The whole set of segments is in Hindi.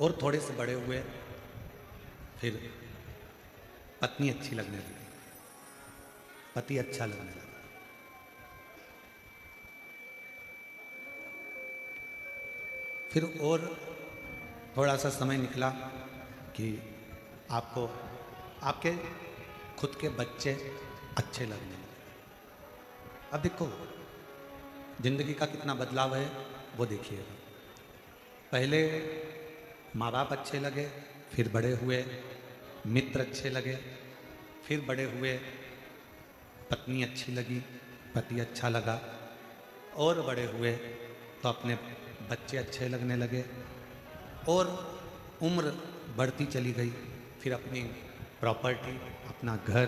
और थोड़े से बड़े हुए, फिर पत्नी अच्छी लगने लगी, पति अच्छा लगने लगा। फिर और थोड़ा सा समय निकला कि आपको आपके खुद के बच्चे अच्छे लगने लगे। अब देखो जिंदगी का कितना बदलाव है वो देखिएगा। पहले माँ बाप अच्छे लगे, फिर बड़े हुए मित्र अच्छे लगे, फिर बड़े हुए पत्नी अच्छी लगी, पति अच्छा लगा, और बड़े हुए तो अपने बच्चे अच्छे लगने लगे, और उम्र बढ़ती चली गई, फिर अपनी प्रॉपर्टी, अपना घर,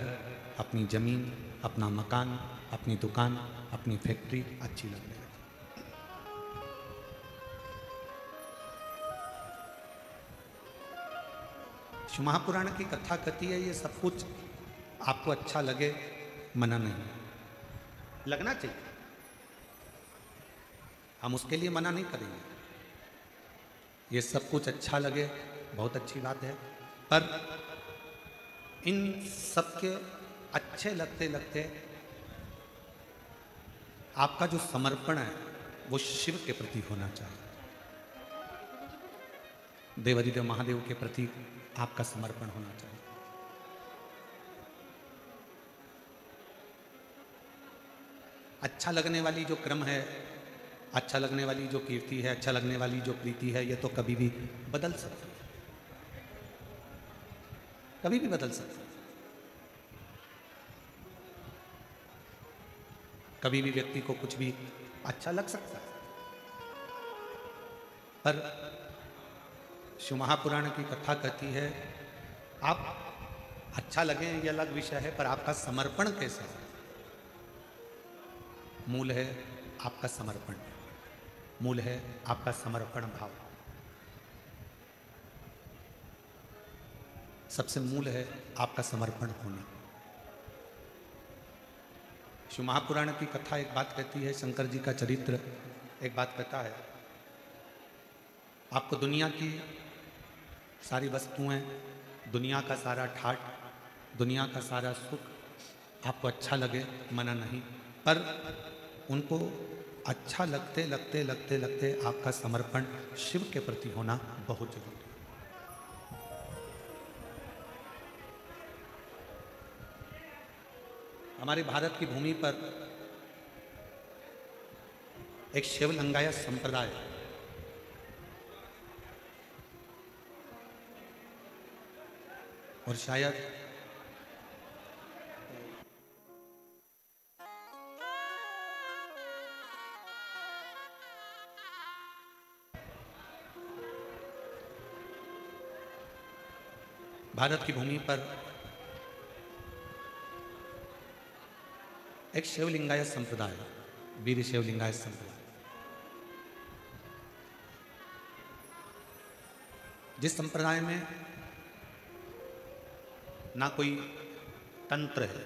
अपनी ज़मीन, अपना मकान, अपनी दुकान, अपनी फैक्ट्री अच्छी लगने लगी। शिव महापुराण की कथा कहती है ये सब कुछ आपको अच्छा लगे, मना नहीं, लगना चाहिए, हम उसके लिए मना नहीं करेंगे। ये सब कुछ अच्छा लगे, बहुत अच्छी बात है, पर इन सब के अच्छे लगते लगते आपका जो समर्पण है वो शिव के प्रति होना चाहिए। देवाधिदेव महादेव के प्रति आपका समर्पण होना चाहिए। अच्छा लगने वाली जो क्रम है, अच्छा लगने वाली जो कीर्ति है, अच्छा लगने वाली जो प्रीति है, ये तो कभी भी बदल सकती है, कभी भी बदल सकती है। कभी भी व्यक्ति को कुछ भी अच्छा लग सकता है, पर शिव महापुराण की कथा कहती है आप अच्छा लगे ये अलग विषय है, पर आपका समर्पण कैसा है। मूल है आपका समर्पण, मूल है आपका समर्पण भाव, सबसे मूल है आपका समर्पण होना। शिव महापुराण की कथा एक बात कहती है, शंकर जी का चरित्र एक बात कहता है, आपको दुनिया की सारी वस्तुएं, दुनिया का सारा ठाट, दुनिया का सारा सुख आपको अच्छा लगे, मना नहीं, पर उनको अच्छा लगते लगते लगते लगते आपका समर्पण शिव के प्रति होना बहुत जरूरी है। हमारे भारत की भूमि पर एक शिव लिंगायत संप्रदाय है, और शायद भारत की भूमि पर एक शिव लिंगायत संप्रदाय है, वीर शिव लिंगायत संप्रदाय, जिस संप्रदाय में ना कोई तंत्र है,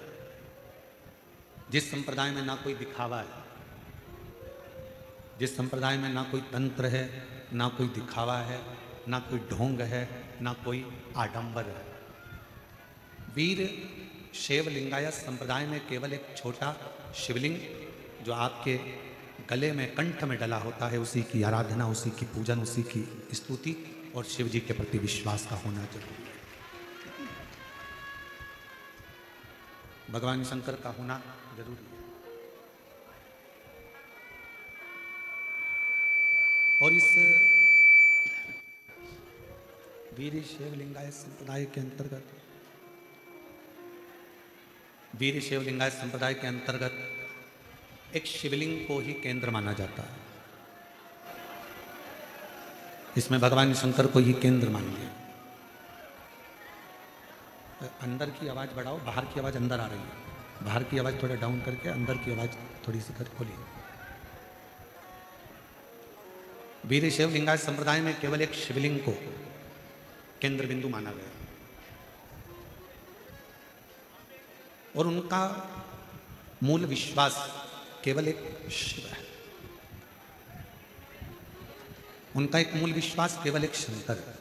जिस संप्रदाय में ना कोई दिखावा है, जिस संप्रदाय में ना कोई तंत्र है, ना कोई दिखावा है, ना कोई ढोंग है, ना कोई आडंबर है। वीर शैव लिंगायत संप्रदाय में केवल एक छोटा शिवलिंग जो आपके गले में, कंठ में डला होता है, उसी की आराधना, उसी की पूजन, उसी की स्तुति और शिव जी के प्रति विश्वास का होना जरूरी है। भगवान शंकर का होना जरूरी है। और इस वीर शैव लिंगायत संप्रदाय के अंतर्गत, वीर शैव लिंगायत संप्रदाय के अंतर्गत एक शिवलिंग को ही केंद्र माना जाता है। इसमें भगवान शंकर को ही केंद्र मान लिया। अंदर की आवाज बढ़ाओ, बाहर की आवाज अंदर आ रही है, बाहर की आवाज थोड़ा डाउन करके अंदर की आवाज थोड़ी सी कर खोलिए। वीर शैव लिंगायत संप्रदाय में केवल एक शिवलिंग को केंद्र बिंदु माना गया, और उनका मूल विश्वास केवल एक शिव है। उनका एक मूल विश्वास केवल एक शंकर है।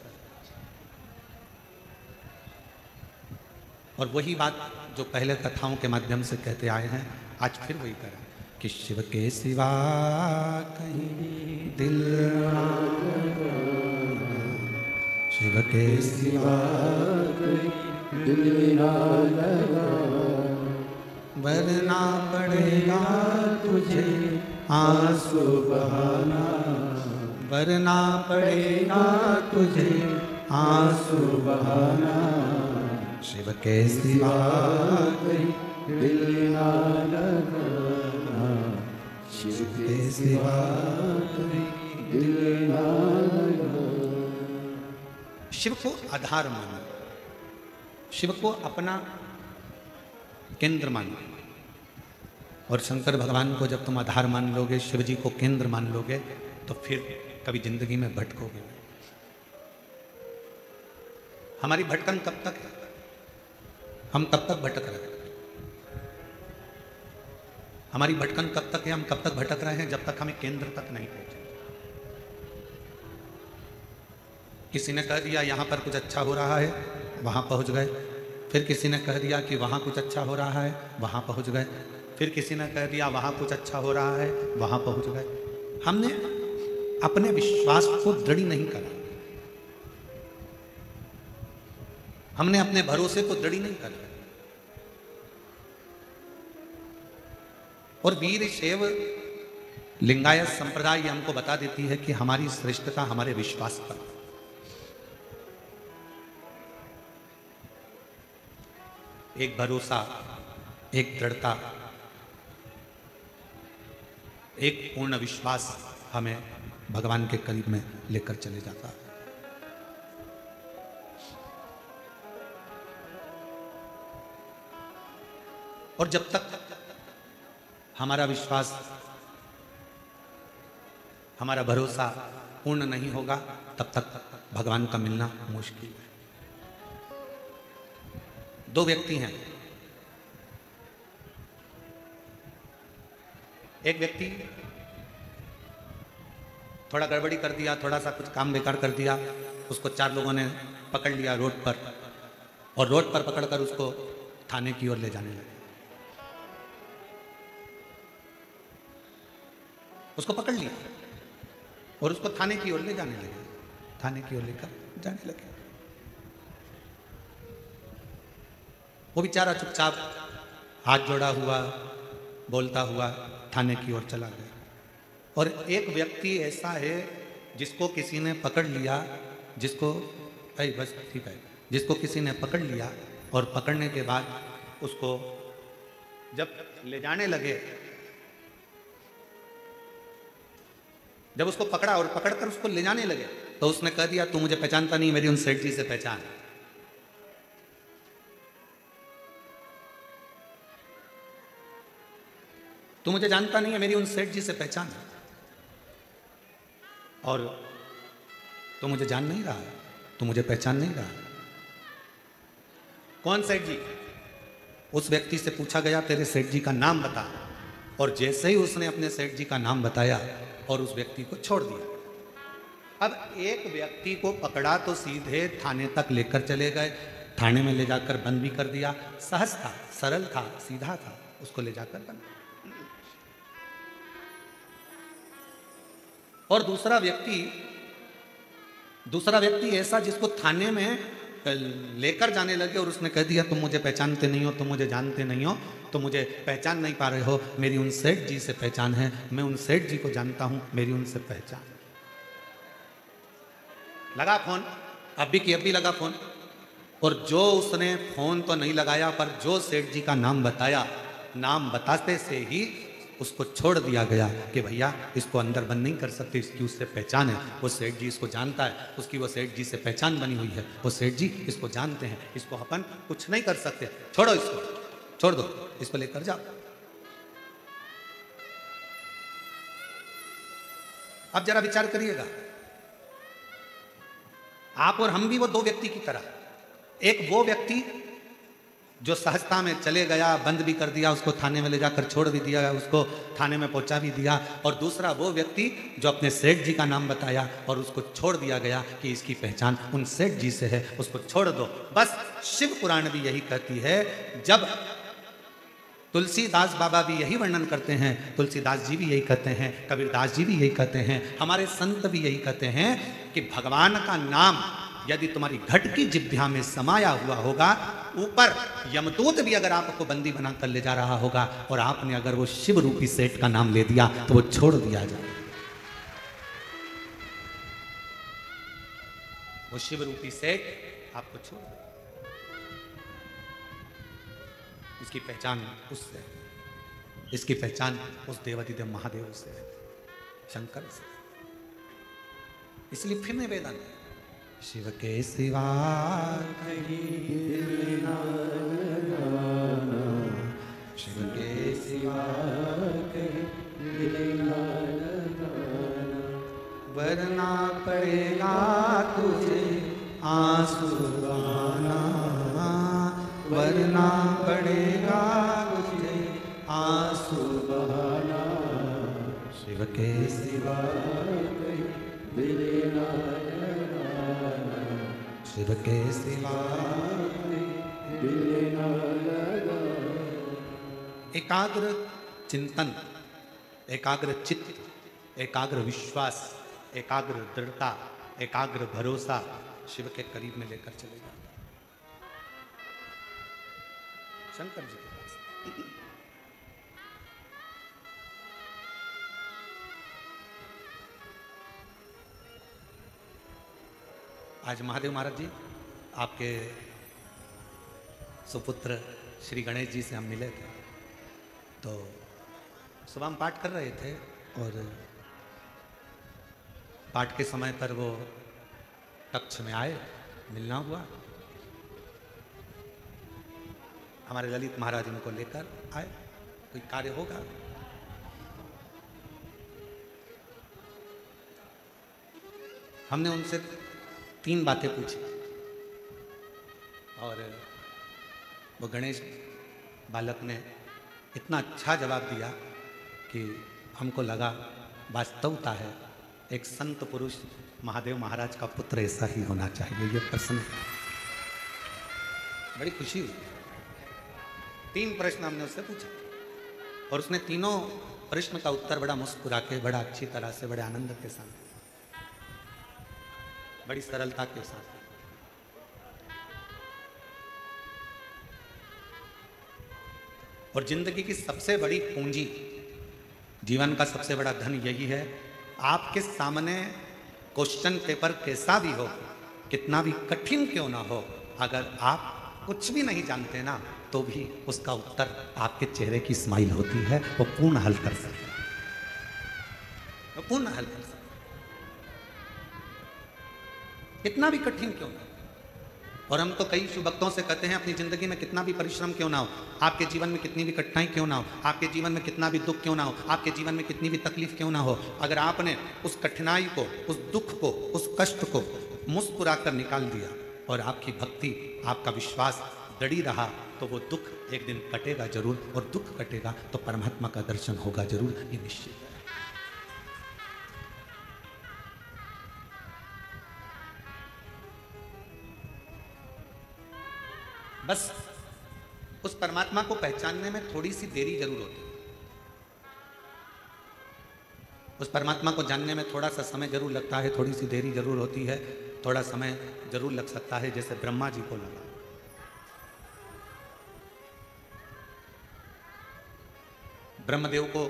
और वही बात जो पहले कथाओं के माध्यम से कहते आए हैं, आज फिर वही करें कि शिव के सिवा कहीं दिल ना लगाना, शिव के सिवा कहीं दिल ना लगाना, वरना पड़ेगा तुझे आंसू बहाना, वरना पड़ेगा तुझे आंसू बहाना, शिव के सिवा कहीं दिल ना लगाना, शिव के सिवा कहीं दिल ना लगाना। शिव को आधार मानो, शिव को अपना केंद्र मानो। और शंकर भगवान को जब तुम आधार मान लोगे, शिव जी को केंद्र मान लोगे, तो फिर कभी जिंदगी में भटकोगे। हमारी भटकन कब तक है? हम कब तक भटक रहे हैं? हमारी भटकन कब तक है? हम कब तक भटक रहे हैं? जब तक हमें केंद्र तक नहीं पहुंचे। किसी ने कह दिया यहां पर कुछ अच्छा हो रहा है, वहां पहुंच गए। फिर किसी ने कह दिया कि वहां कुछ अच्छा हो रहा है, वहां पहुंच गए। फिर किसी ने कह दिया वहां कुछ अच्छा हो रहा है, वहां पहुंच गए। हमने अपने विश्वास को दृढ़ नहीं करा, हमने अपने भरोसे को दृढ़ नहीं करा। और वीर शैव लिंगायत संप्रदाय ये हमको बता देती है कि हमारी श्रेष्ठता हमारे विश्वास पर। एक भरोसा, एक दृढ़ता, एक पूर्ण विश्वास हमें भगवान के करीब में लेकर चले जाता है। और जब तक हमारा विश्वास, हमारा भरोसा पूर्ण नहीं होगा, तब तक भगवान का मिलना मुश्किल है। दो व्यक्ति हैं, एक व्यक्ति थोड़ा गड़बड़ी कर दिया, थोड़ा सा कुछ काम बेकार कर दिया, उसको चार लोगों ने पकड़ लिया रोड पर, और रोड पर पकड़कर उसको थाने की ओर ले जाने लगे। उसको पकड़ लिया और उसको थाने की ओर ले जाने लगे, थाने की ओर लेकर जाने लगे। वो बेचारा चुपचाप हाथ जोड़ा हुआ, बोलता हुआ थाने की ओर चला गया। और एक व्यक्ति ऐसा है जिसको किसी ने पकड़ लिया, जिसको बस ठीक है, जिसको किसी ने पकड़ लिया, और पकड़ने के बाद उसको जब ले जाने लगे, जब उसको पकड़ा और पकड़कर उसको ले जाने लगे, तो उसने कह दिया तू मुझे पहचानता नहीं, मेरी उन सेठ जी से पहचान। तू मुझे जानता नहीं है, मेरी उन सेठ जी से पहचान। और तू मुझे जान नहीं रहा, तू मुझे पहचान नहीं रहा। कौन सेठ जी? उस व्यक्ति से पूछा गया तेरे सेठ जी का नाम बता, और जैसे ही उसने अपने सेठ जी का नाम बताया और उस व्यक्ति को छोड़ दिया। अब एक व्यक्ति को पकड़ा तो सीधे थाने तक लेकर चले गए, थाने में ले जाकर बंद भी कर दिया। सहज था, सरल था, सीधा था, उसको ले जाकर बंद। और दूसरा व्यक्ति ऐसा जिसको थाने में लेकर जाने लगे और उसने कह दिया तुम मुझे पहचानते नहीं हो, तुम मुझे जानते नहीं हो, तुम मुझे पहचान नहीं पा रहे हो, मेरी उन सेठ जी से पहचान है, मैं उन सेठ जी को जानता हूं, मेरी उनसे पहचान। लगा फोन, अब भी लगा फोन, और जो उसने फोन तो नहीं लगाया, पर जो सेठ जी का नाम बताया, नाम बताते से ही उसको छोड़ दिया गया कि भैया इसको अंदर बंद नहीं कर सकते, इसकी उससे पहचान है, वो सेठ जी इसको जानता है, उसकी वो सेठ जी से पहचान बनी हुई है, वो सेठ जी इसको जानते हैं, इसको अपन कुछ नहीं कर सकते, छोड़ो इसको, छोड़ दो, इसको लेकर जाओ। अब जरा विचार करिएगा, आप और हम भी वो दो व्यक्ति की तरह। एक वो व्यक्ति जो सहजता में चले गया, बंद भी कर दिया, उसको थाने में ले जाकर छोड़ भी दिया, उसको थाने में पहुंचा भी दिया। और दूसरा वो व्यक्ति जो अपने सेठ जी का नाम बताया और उसको छोड़ दिया गया कि इसकी पहचान उन सेठ जी से है, उसको छोड़ दो। बस शिव पुराण भी यही कहती है। जब तुलसीदास बाबा भी यही वर्णन करते हैं, तुलसीदास जी भी यही कहते हैं, कबीरदास जी भी यही कहते हैं, हमारे संत भी यही कहते हैं कि भगवान का नाम यदि तुम्हारी घट की जिह्वा में समाया हुआ होगा, ऊपर यमदूत भी अगर आपको बंदी बनाकर ले जा रहा होगा और आपने अगर वो शिव रूपी सेठ का नाम ले दिया तो वो छोड़ दिया जाए। वो शिव रूपी सेठ आपको छोड़ दे। इसकी पहचान उससे, इसकी पहचान उस देवाधिदेव महादेव से, शंकर से। इसलिए फिर निवेदन है, शिव के सिवा कहीं ना लगाना, शिव के सिवा कहीं ना लगाना, वरना पड़ेगा तुझे आंसू बहाना, वरना पड़ेगा तुझे आंसू बहाना, शिव के सिवा कहीं ना, शिव के सिवा। एकाग्र चिंतन, एकाग्र चित्त, एकाग्र विश्वास, एकाग्र दृढ़ता, एकाग्र भरोसा शिव के करीब में लेकर चले जाता शंकर जी के पास। आज महादेव महाराज जी आपके सुपुत्र श्री गणेश जी से हम मिले थे, तो सुबह हम पाठ कर रहे थे और पाठ के समय पर वो कक्ष में आए, मिलना हुआ। हमारे ललित महाराज उनको लेकर आए, कोई कार्य होगा। हमने उनसे 3 बातें पूछी और वो गणेश बालक ने इतना अच्छा जवाब दिया कि हमको लगा वास्तवता है, एक संत पुरुष महादेव महाराज का पुत्र ऐसा ही होना चाहिए। ये प्रश्न बड़ी खुशी हुई। 3 प्रश्न हमने उससे पूछा और उसने तीनों प्रश्न का उत्तर बड़ा मुस्कुरा के, बड़ा अच्छी तरह से, बड़े आनंद के साथ, बड़ी सरलता के साथ। और जिंदगी की सबसे बड़ी पूंजी, जीवन का सबसे बड़ा धन यही है, आपके सामने क्वेश्चन पेपर कैसा भी हो, कितना भी कठिन क्यों ना हो, अगर आप कुछ भी नहीं जानते ना, तो भी उसका उत्तर आपके चेहरे की स्माइल होती है, वो पूर्ण हल कर सकते हैं, वो पूर्ण हल कर सकते, कितना भी कठिन क्यों ना। और हम तो कई शुभ भक्तों से कहते हैं, अपनी जिंदगी में कितना भी परिश्रम क्यों ना हो, आपके जीवन में कितनी भी कठिनाई क्यों ना हो, आपके जीवन में कितना भी दुख क्यों ना हो, आपके जीवन में कितनी भी तकलीफ क्यों ना हो, अगर आपने उस कठिनाई को, उस दुख को, उस कष्ट को मुस्कुरा कर निकाल दिया और आपकी भक्ति, आपका विश्वास दृढ़ रहा, तो वो दुख एक दिन कटेगा जरूर, और दुख कटेगा तो परमात्मा का दर्शन होगा जरूर, ये निश्चित है। बस उस परमात्मा को पहचानने में थोड़ी सी देरी जरूर होती है, उस परमात्मा को जानने में थोड़ा सा समय जरूर लगता है, थोड़ी सी देरी जरूर होती है, थोड़ा समय जरूर लग सकता है, जैसे ब्रह्मा जी को लगा। ब्रह्मदेव को,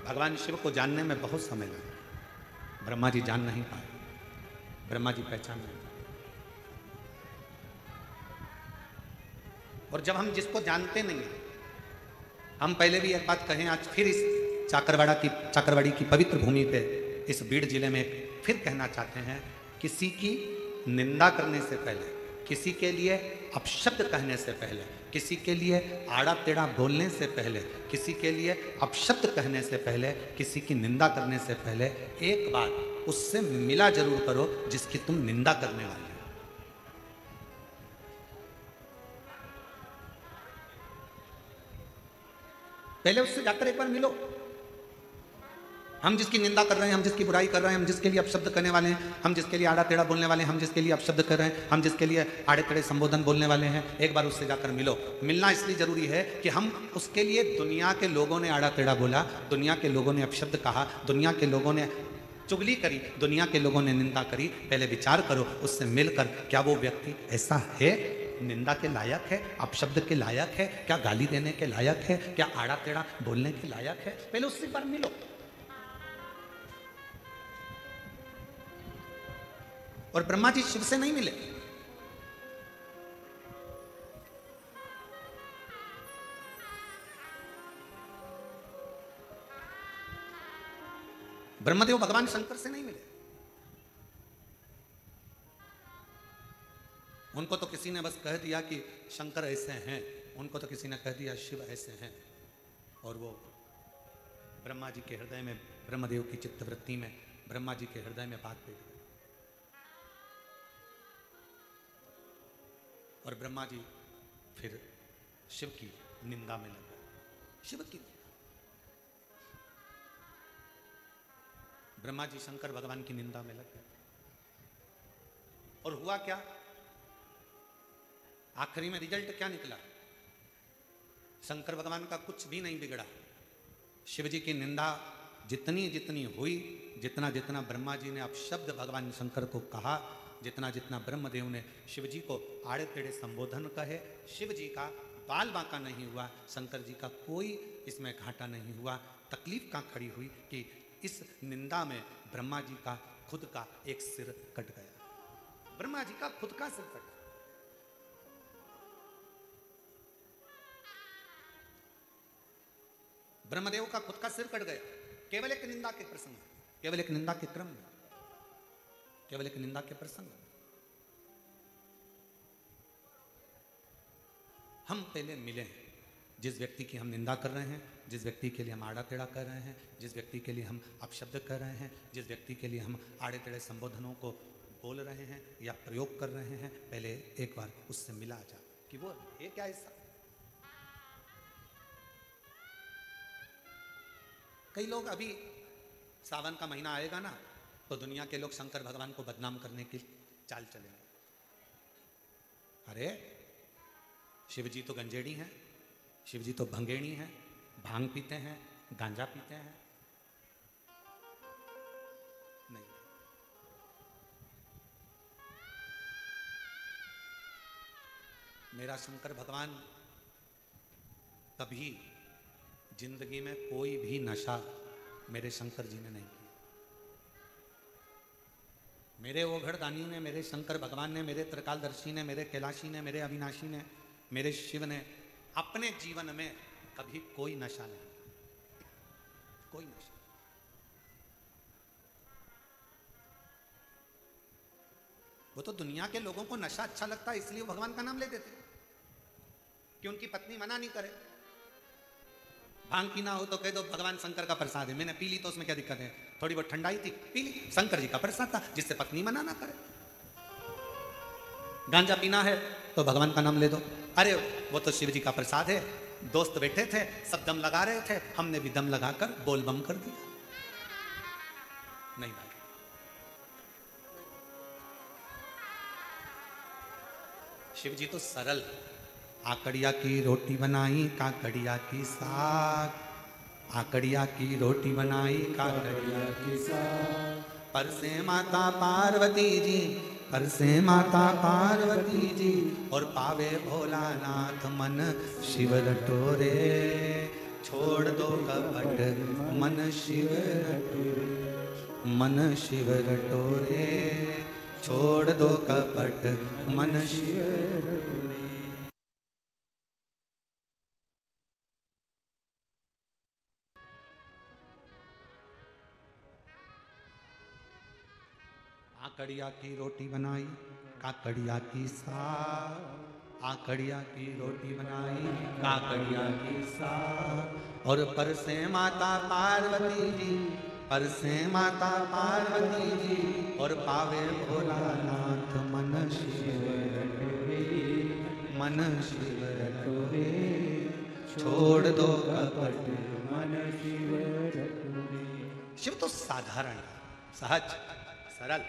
भगवान शिव को जानने में बहुत समय लगा, ब्रह्मा जी जान नहीं पाए, ब्रह्मा जी पहचान नहीं पाए। और जब हम जिसको जानते नहीं हैं, हम पहले भी एक बात कहें, आज फिर इस चाकरवाड़ी की पवित्र भूमि पे, इस बीड़ जिले में फिर कहना चाहते हैं, किसी की निंदा करने से पहले, किसी के लिए अपशब्द कहने से पहले, किसी के लिए आड़ा टेढ़ा बोलने से पहले, किसी के लिए अपशब्द कहने से पहले, किसी की निंदा करने से पहले, एक बार उससे मिला जरूर करो जिसकी तुम निंदा करने वाले हो। पहले उससे जाकर एक बार मिलो। हम जिसकी निंदा कर रहे हैं, हम जिसकी बुराई कर रहे हैं, हम जिसके लिए अपशब्द करने वाले हैं, हम जिसके लिए आड़ा टेढ़ा बोलने वाले हैं, हम जिसके लिए अपशब्द कर रहे हैं, हम जिसके लिए आड़े टेढ़े संबोधन बोलने वाले हैं, एक बार उससे जाकर मिलो। मिलना इसलिए जरूरी है कि हम उसके लिए, दुनिया के लोगों ने आड़ा टेढ़ा बोला, दुनिया के लोगों ने अपशब्द कहा, दुनिया के लोगों ने चुगली करी, दुनिया के लोगों ने निंदा करी, पहले विचार करो उससे मिलकर, क्या वो व्यक्ति ऐसा है, निंदा के लायक है, अपशब्द के लायक है, क्या गाली देने के लायक है, क्या आड़ा टेढ़ा बोलने के लायक है? पहले उससे एक बार मिलो। और ब्रह्मा जी शिव से नहीं मिले, ब्रह्मदेव भगवान शंकर से नहीं मिले। उनको तो किसी ने बस कह दिया कि शंकर ऐसे हैं, उनको तो किसी ने कह दिया शिव ऐसे हैं, और वो ब्रह्मा जी के हृदय में, ब्रह्मदेव की चित्तवृत्ति में, ब्रह्मा जी के हृदय में बात बैठ गई। और ब्रह्मा जी फिर शिव की निंदा में लग गए। शिव की निंदा, ब्रह्मा जी शंकर भगवान की निंदा में लग गए। और हुआ क्या, आखिरी में रिजल्ट क्या निकला? शंकर भगवान का कुछ भी नहीं बिगड़ा। शिव जी की निंदा जितनी जितनी हुई, जितना जितना ब्रह्मा जी ने अपशब्द भगवान शंकर को कहा, जितना जितना ब्रह्मदेव ने शिव जी को आड़े टेढ़े संबोधन कहे, शिव जी का बाल बांका नहीं हुआ, शंकर जी का कोई इसमें घाटा नहीं हुआ। तकलीफ कहाँ खड़ी हुई कि इस निंदा में ब्रह्मा जी का खुद का एक सिर कट गया। ब्रह्मा जी का खुद का सिर कट गया। ब्रह्मदेव का खुद का सिर कट गया, केवल एक निंदा के प्रसंग, केवल एक निंदा के क्रम में, केवल एक निंदा के प्रसंग। हम पहले मिले, जिस व्यक्ति की हम निंदा कर रहे हैं, जिस व्यक्ति के लिए हम आड़ा टेढ़ा कर रहे हैं, जिस व्यक्ति के लिए हम अपशब्द कर रहे हैं, जिस व्यक्ति के लिए हम आड़े टेढ़े संबोधनों को बोल रहे हैं या प्रयोग कर रहे हैं, पहले एक बार उससे मिला जा कि वो ये क्या ऐसा। कई लोग, अभी सावन का महीना आएगा ना, तो दुनिया के लोग शंकर भगवान को बदनाम करने की चाल चलेंगे। अरे शिव जी तो गंजेड़ी हैं, शिव जी तो भंगेड़ी हैं, भांग पीते हैं, गांजा पीते हैं। नहीं, मेरा शंकर भगवान कभी जिंदगी में कोई भी नशा मेरे शंकर जी ने नहीं किया। मेरे ओघड़दानी ने, मेरे शंकर भगवान ने, मेरे त्रिकालदर्शी ने, मेरे कैलाशी ने, मेरे अविनाशी ने, मेरे शिव ने अपने जीवन में कभी कोई नशा नहीं, कोई नशा। वो तो दुनिया के लोगों को नशा अच्छा लगता है, इसलिए वो भगवान का नाम ले देते कि उनकी पत्नी मना नहीं करे। भांग पीना हो तो कह दो भगवान शंकर का प्रसाद है, मैंने पी ली तो उसमें क्या दिक्कत है, थोड़ी बहुत ठंडाई थी पी ली, शंकर जी का प्रसाद था, जिससे पत्नी मना ना करे। गांजा पीना है तो भगवान का नाम ले दो, अरे वो तो शिव जी का प्रसाद है। दोस्त बैठे थे, सब दम लगा रहे थे, हमने भी दम लगाकर बोल बम कर दिया। नहीं भाई, शिव जी तो सरल। आकड़िया की रोटी बनाई, काकड़िया की साग, आकड़िया की रोटी बनाई, काकड़िया की साग। पर से माता पार्वती जी, पर से माता पार्वती जी, और पावे भोलानाथ मन शिव रटोरे। छोड़ दो कपट मन शिव रटोरे, मन शिव रटोरे, छोड़ दो कपट मन शिव रटोरे। आकड़िया की रोटी बनाई, काकड़िया की साग, आकड़िया की रोटी बनाई, काकड़िया की साग। और पर से माता पार्वती जी, पर से माता पार्वती जी, और पावे भोलानाथ मन शिव रटोरे, मन शिव रटोरे। छोड़ दो कपट मन शिव रघुवीर। शिव तो साधारण, सहज, सरल।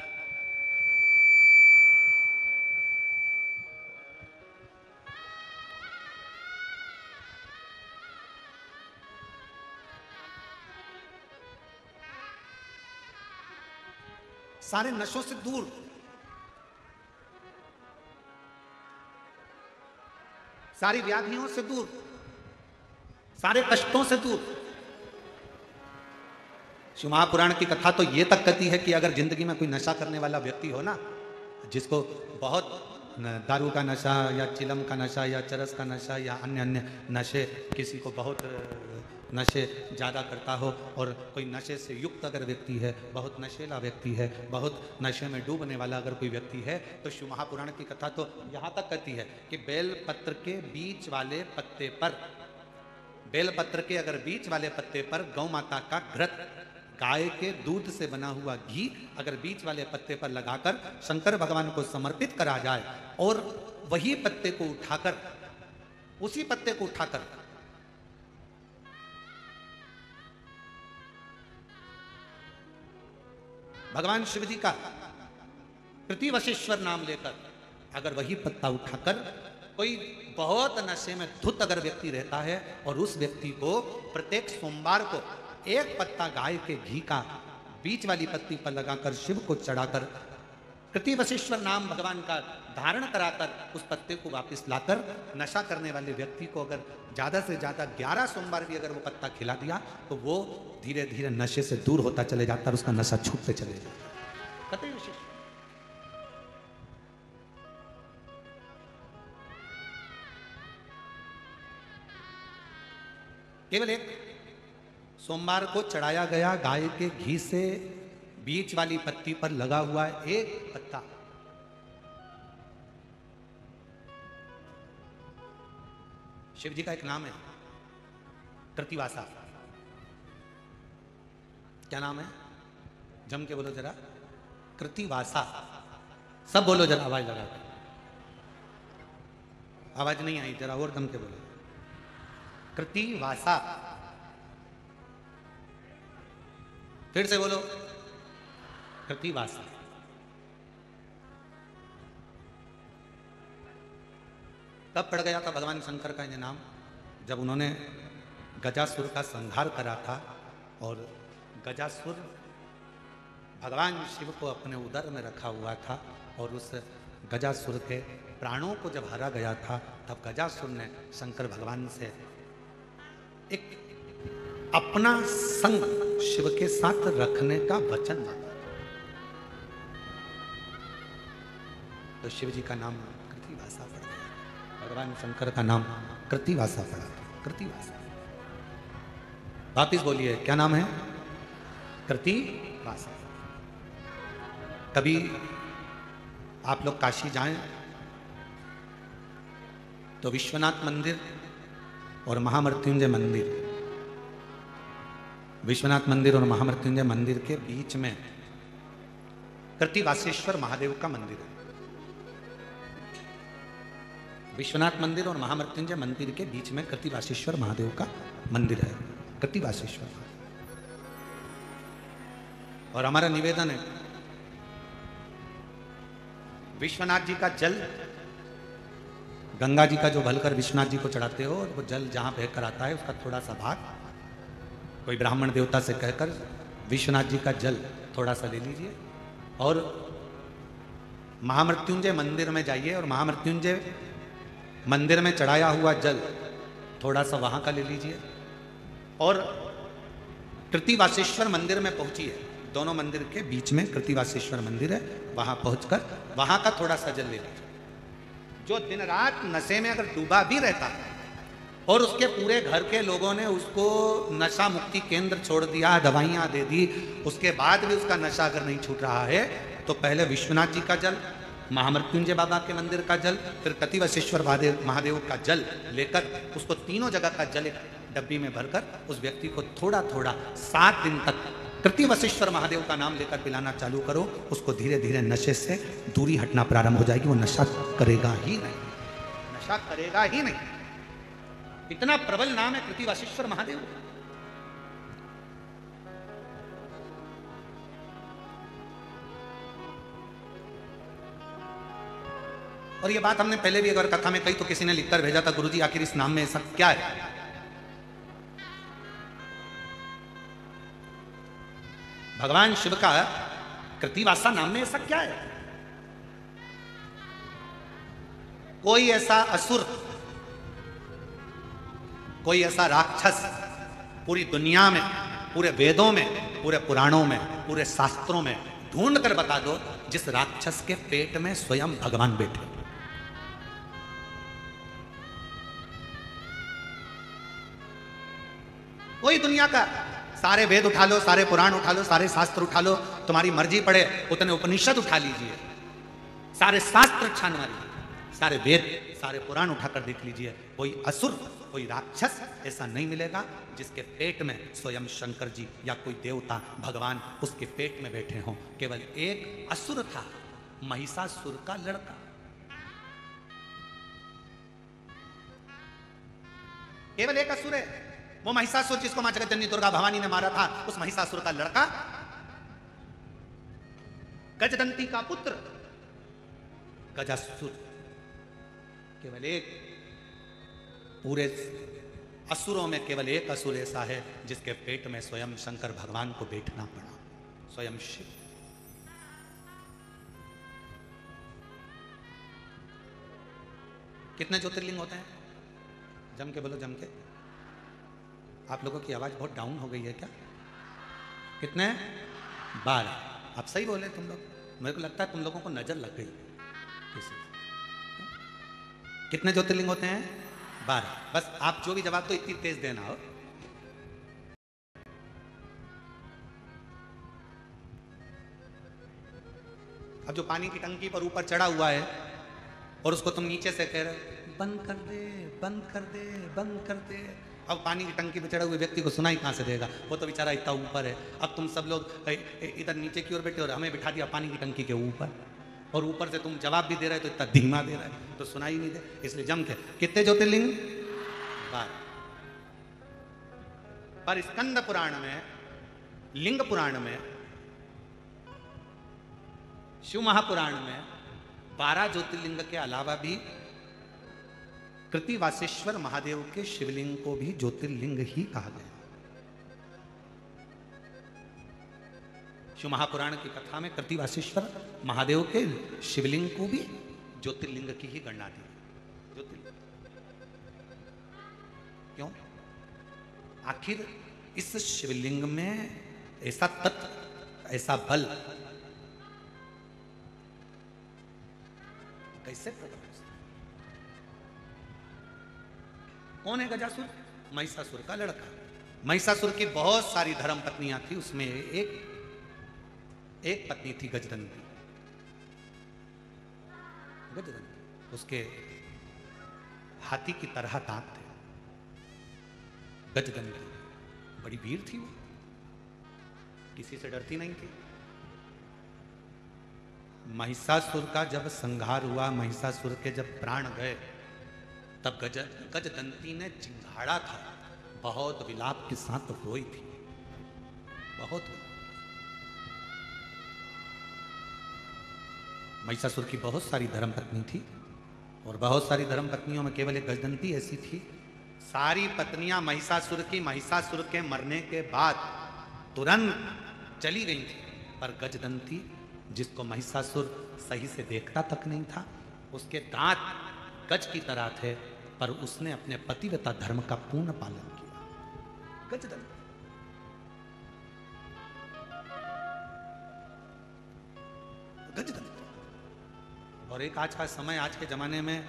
सारे नशों से दूर, सारी व्याधियों से दूर, सारे कष्टों से दूर। शिव महापुराण की कथा तो ये तक कहती है कि अगर जिंदगी में कोई नशा करने वाला व्यक्ति हो ना, जिसको बहुत दारू का नशा या चिलम का नशा या चरस का नशा या अन्य अन्य नशे, किसी को बहुत नशे ज़्यादा करता हो, और कोई नशे से युक्त अगर व्यक्ति है, बहुत नशेला व्यक्ति है, बहुत नशे में डूबने वाला अगर कोई व्यक्ति है, तो शिव महापुराण की कथा तो यहाँ तक कहती है कि बेलपत्र के बीच वाले पत्ते पर, बेलपत्र के अगर बीच वाले पत्ते पर गौ माता का घृत, गाय के दूध से बना हुआ घी अगर बीच वाले पत्ते पर लगाकर शंकर भगवान को समर्पित करा जाए, और वही पत्ते को उठाकर, उसी पत्ते को उठाकर भगवान शिव जी का प्रतिवशेश्वर नाम लेकर, अगर वही पत्ता उठाकर कोई बहुत नशे में धुत अगर व्यक्ति रहता है, और उस व्यक्ति को प्रत्येक सोमवार को एक पत्ता गाय के घी का बीच वाली पत्ती पर लगाकर शिव को चढ़ाकर प्रतिवशेश्वर नाम भगवान का धारण कराकर उस पत्ते को वापस लाकर नशा करने वाले व्यक्ति को अगर ज़्यादा से ज़्यादा 11 सोमवार भी अगर वो पत्ता खिला दिया, तो वो धीरे धीरे नशे से दूर होता चले जाता और उसका नशा छूटते चले जाता। कतई विशेष केवल एक सोमवार को चढ़ाया गया गाय के घी से बीच वाली पत्ती पर लगा हुआ एक पत्ता, शिव जी का एक नाम है कृतिवासा। क्या नाम है? जम के बोलो जरा, कृतिवासा। सब बोलो जरा आवाज लगा कर। आवाज नहीं आई, जरा और दम के बोलो, कृतिवासा। फिर से बोलो, कृतिवासा। तब पड़ गया था भगवान शंकर का ये नाम, जब उन्होंने गजासुर का संहार करा था, और गजासुर भगवान शिव को अपने उदर में रखा हुआ था, और उस गजासुर के प्राणों को जब हरा गया था, तब गजासुर ने शंकर भगवान से एक अपना संग शिव के साथ रखने का वचन मांगा। तो शिव जी का नाम कृतिवासा पड़ गया, भगवान शंकर का नाम कृतिवासा पड़ा, कृतिवासा। वापिस बोलिए, क्या नाम है? कृतिवासा। कभी आप लोग काशी जाएं तो विश्वनाथ मंदिर और महामृत्युंजय मंदिर, विश्वनाथ मंदिर और महामृत्युंजय मंदिर के बीच में कृतिवासेश्वर महादेव का मंदिर है। विश्वनाथ मंदिर और महामृत्युंजय मंदिर के बीच में कृतिवासेश्वर महादेव का मंदिर है, कृतिवासेश्वर। और हमारा निवेदन है, विश्वनाथ जी का जल, गंगा जी का जो भलकर विश्वनाथ जी को चढ़ाते हो, वो जल जहां बह कर आता है, उसका थोड़ा सा भाग कोई ब्राह्मण देवता से कहकर विश्वनाथ जी का जल थोड़ा सा ले लीजिए, और महामृत्युंजय मंदिर में जाइए, और महामृत्युंजय मंदिर में चढ़ाया हुआ जल थोड़ा सा वहां का ले लीजिए, और कृतिवासेश्वर मंदिर में पहुंचिए। दोनों मंदिर के बीच में कृतिवासेश्वर मंदिर है, वहां पहुंचकर वहां का थोड़ा सा जल ले लीजिए। जो दिन रात नशे में अगर डूबा भी रहता है, और उसके पूरे घर के लोगों ने उसको नशा मुक्ति केंद्र छोड़ दिया, दवाइयाँ दे दी, उसके बाद भी उसका नशा अगर नहीं छूट रहा है, तो पहले विश्वनाथ जी का जल, महामृत्युंजय बाबा के मंदिर का जल, फिर कृतिवशेश्वर महादेव का जल लेकर उसको तीनों जगह का जल एक डब्बी में भरकर उस व्यक्ति को थोड़ा थोड़ा 7 दिन तक कृतिवशेश्वर महादेव का नाम लेकर पिलाना चालू करो। उसको धीरे धीरे नशे से दूरी हटना प्रारंभ हो जाएगी, वो नशा करेगा ही नहीं, नशा करेगा ही नहीं। इतना प्रबल नाम है कृतिवासेश्वर महादेव। और ये बात हमने पहले भी एक बार कथा में कही, तो किसी ने लिखकर भेजा था, गुरुजी आखिर इस नाम में ऐसा क्या है? भगवान शिव का कृतिवासा नाम में ऐसा क्या है? कोई ऐसा असुर, कोई ऐसा राक्षस पूरी दुनिया में, पूरे वेदों में, पूरे पुराणों में, पूरे शास्त्रों में ढूंढ कर बता दो जिस राक्षस के पेट में स्वयं भगवान बैठे। कोई दुनिया का सारे वेद उठा लो, सारे पुराण उठा लो, सारे शास्त्र उठा लो, तुम्हारी मर्जी पड़े उतने उपनिषद उठा लीजिए, सारे शास्त्र छान मारिए, सारे वेद, सारे पुराण उठाकर देख लीजिए, कोई असुर, कोई राक्षस ऐसा नहीं मिलेगा जिसके पेट में स्वयं शंकर जी या कोई देवता भगवान उसके पेट में बैठे हों। केवल एक असुर था, महिषासुर का लड़का। केवल एक असुर है, वो महिषासुर जिसको मां जगत जननी दुर्गा भवानी ने मारा था, उस महिषासुर का लड़का गजदंती का पुत्र गजासुर। केवल एक, पूरे असुरों में केवल एक असुर ऐसा है जिसके पेट में स्वयं शंकर भगवान को बैठना पड़ा, स्वयं शिव। कितने ज्योतिर्लिंग होते हैं? जम के बोलो, जम के। आप लोगों की आवाज बहुत डाउन हो गई है क्या? कितने? 12। आप सही बोले तुम लोग, मेरे को लगता है तुम लोगों को नजर लग गई किसी। कितने ज्योतिर्लिंग होते हैं? 12। बस आप जो भी जवाब दो इतनी तेज देना हो। अब जो पानी की टंकी पर ऊपर चढ़ा हुआ है और उसको तुम नीचे से कह रहे बंद कर दे, बंद कर दे, बंद कर दे, अब पानी की टंकी पर चढ़े हुए व्यक्ति को सुनाई कहां से देगा? वो तो बेचारा इतना ऊपर है। अब तुम सब लोग इधर नीचे की ओर बैठे और हमें बिठा दिया पानी की टंकी के ऊपर, और ऊपर से तुम जवाब भी दे रहे हो तो इतना धीमा दे रहा है तो सुनाई नहीं दे। इसलिए जम के कितने ज्योतिर्लिंग? 12। पर स्कंद पुराण में, लिंग पुराण में, शिव महापुराण में 12 ज्योतिर्लिंग के अलावा भी कृतिवासेश्वर महादेव के शिवलिंग को भी ज्योतिर्लिंग ही कहा गया। शिव महापुराण की कथा में कृतिवासेश्वर महादेव के शिवलिंग को भी ज्योतिर्लिंग की ही गणना दी। ज्योतिर्लिंग क्यों? आखिर इस शिवलिंग में ऐसा तत्व, ऐसा बल कैसे प्रकट? कौन है गजासुर? महिषासुर का लड़का। महिषासुर की बहुत सारी धर्म पत्नियां थी, उसमें एक पत्नी थी गजदंती। गजदंती, उसके हाथी की तरह दांत थे। गजदंती बड़ी वीर थी, वो किसी से डरती नहीं थी। महिषासुर का जब संहार हुआ, महिषासुर के जब प्राण गए, तब गजदंती ने चिंघाड़ा था, बहुत विलाप के साथ रोई थी, बहुत। महिषासुर की बहुत सारी धर्मपत्नी थी, और बहुत सारी धर्मपत्नियों में केवल एक गजदंती ऐसी थी। सारी पत्नियां महिषासुर की महिषासुर के मरने के बाद तुरंत चली गई थी, पर गजदंती, जिसको महिषासुर सही से देखता तक नहीं था, उसके दांत गज की तरह थे, पर उसने अपने पतिव्रता धर्म का पूर्ण पालन किया। गजदंती। गजदंती। और एक आज का समय, आज के जमाने में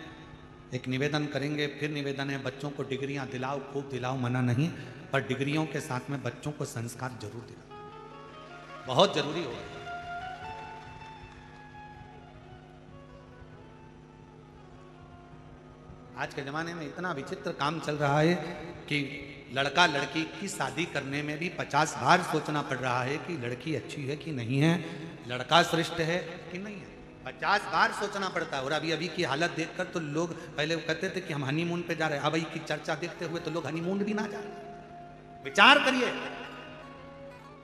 एक निवेदन करेंगे, फिर निवेदन है, बच्चों को डिग्रियां दिलाओ, खूब दिलाओ, मना नहीं, पर डिग्रियों के साथ में बच्चों को संस्कार जरूर दिलाओ, बहुत जरूरी होगा। आज के ज़माने में इतना विचित्र काम चल रहा है कि लड़का लड़की की शादी करने में भी 50 बार सोचना पड़ रहा है कि लड़की अच्छी है कि नहीं है, लड़का श्रेष्ठ है कि नहीं है। 50 बार सोचना पड़ता है। और अभी अभी की हालत देखकर तो लोग पहले कहते थे कि हम हनीमून पे जा रहे हैं, अब की चर्चा देखते हुए तो लोग हनीमून भी ना जा रहे। विचार करिए,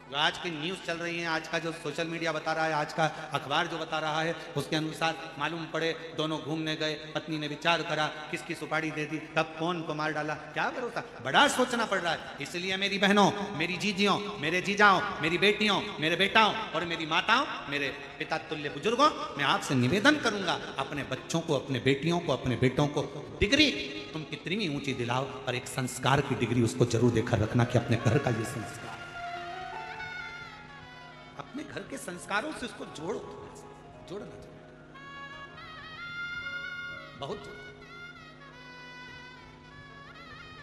जो आज की न्यूज़ चल रही है, आज का जो सोशल मीडिया बता रहा है, आज का अखबार जो बता रहा है, उसके अनुसार मालूम पड़े दोनों घूमने गए, पत्नी ने विचार करा, किसकी सुपारी दे दी, कब कौन को मार डाला, क्या भरोसा। बड़ा सोचना पड़ रहा है। इसलिए मेरी बहनों, मेरी जीजियों, मेरे जीजाओं, मेरी बेटियों, मेरे बेटाओं और मेरी माताओं, मेरे पिता तुल्य बुजुर्गों, मैं आपसे निवेदन करूंगा, अपने बच्चों को, अपने बेटियों को, अपने बेटों को डिग्री तुम कितनी भी ऊंची दिलाओ, पर एक संस्कार की डिग्री उसको जरूर देकर रखना कि अपने घर का ये संस्कार, अपने घर के संस्कारों से उसको जोड़ो, जोड़ना चाहिए, बहुत जोड़ो।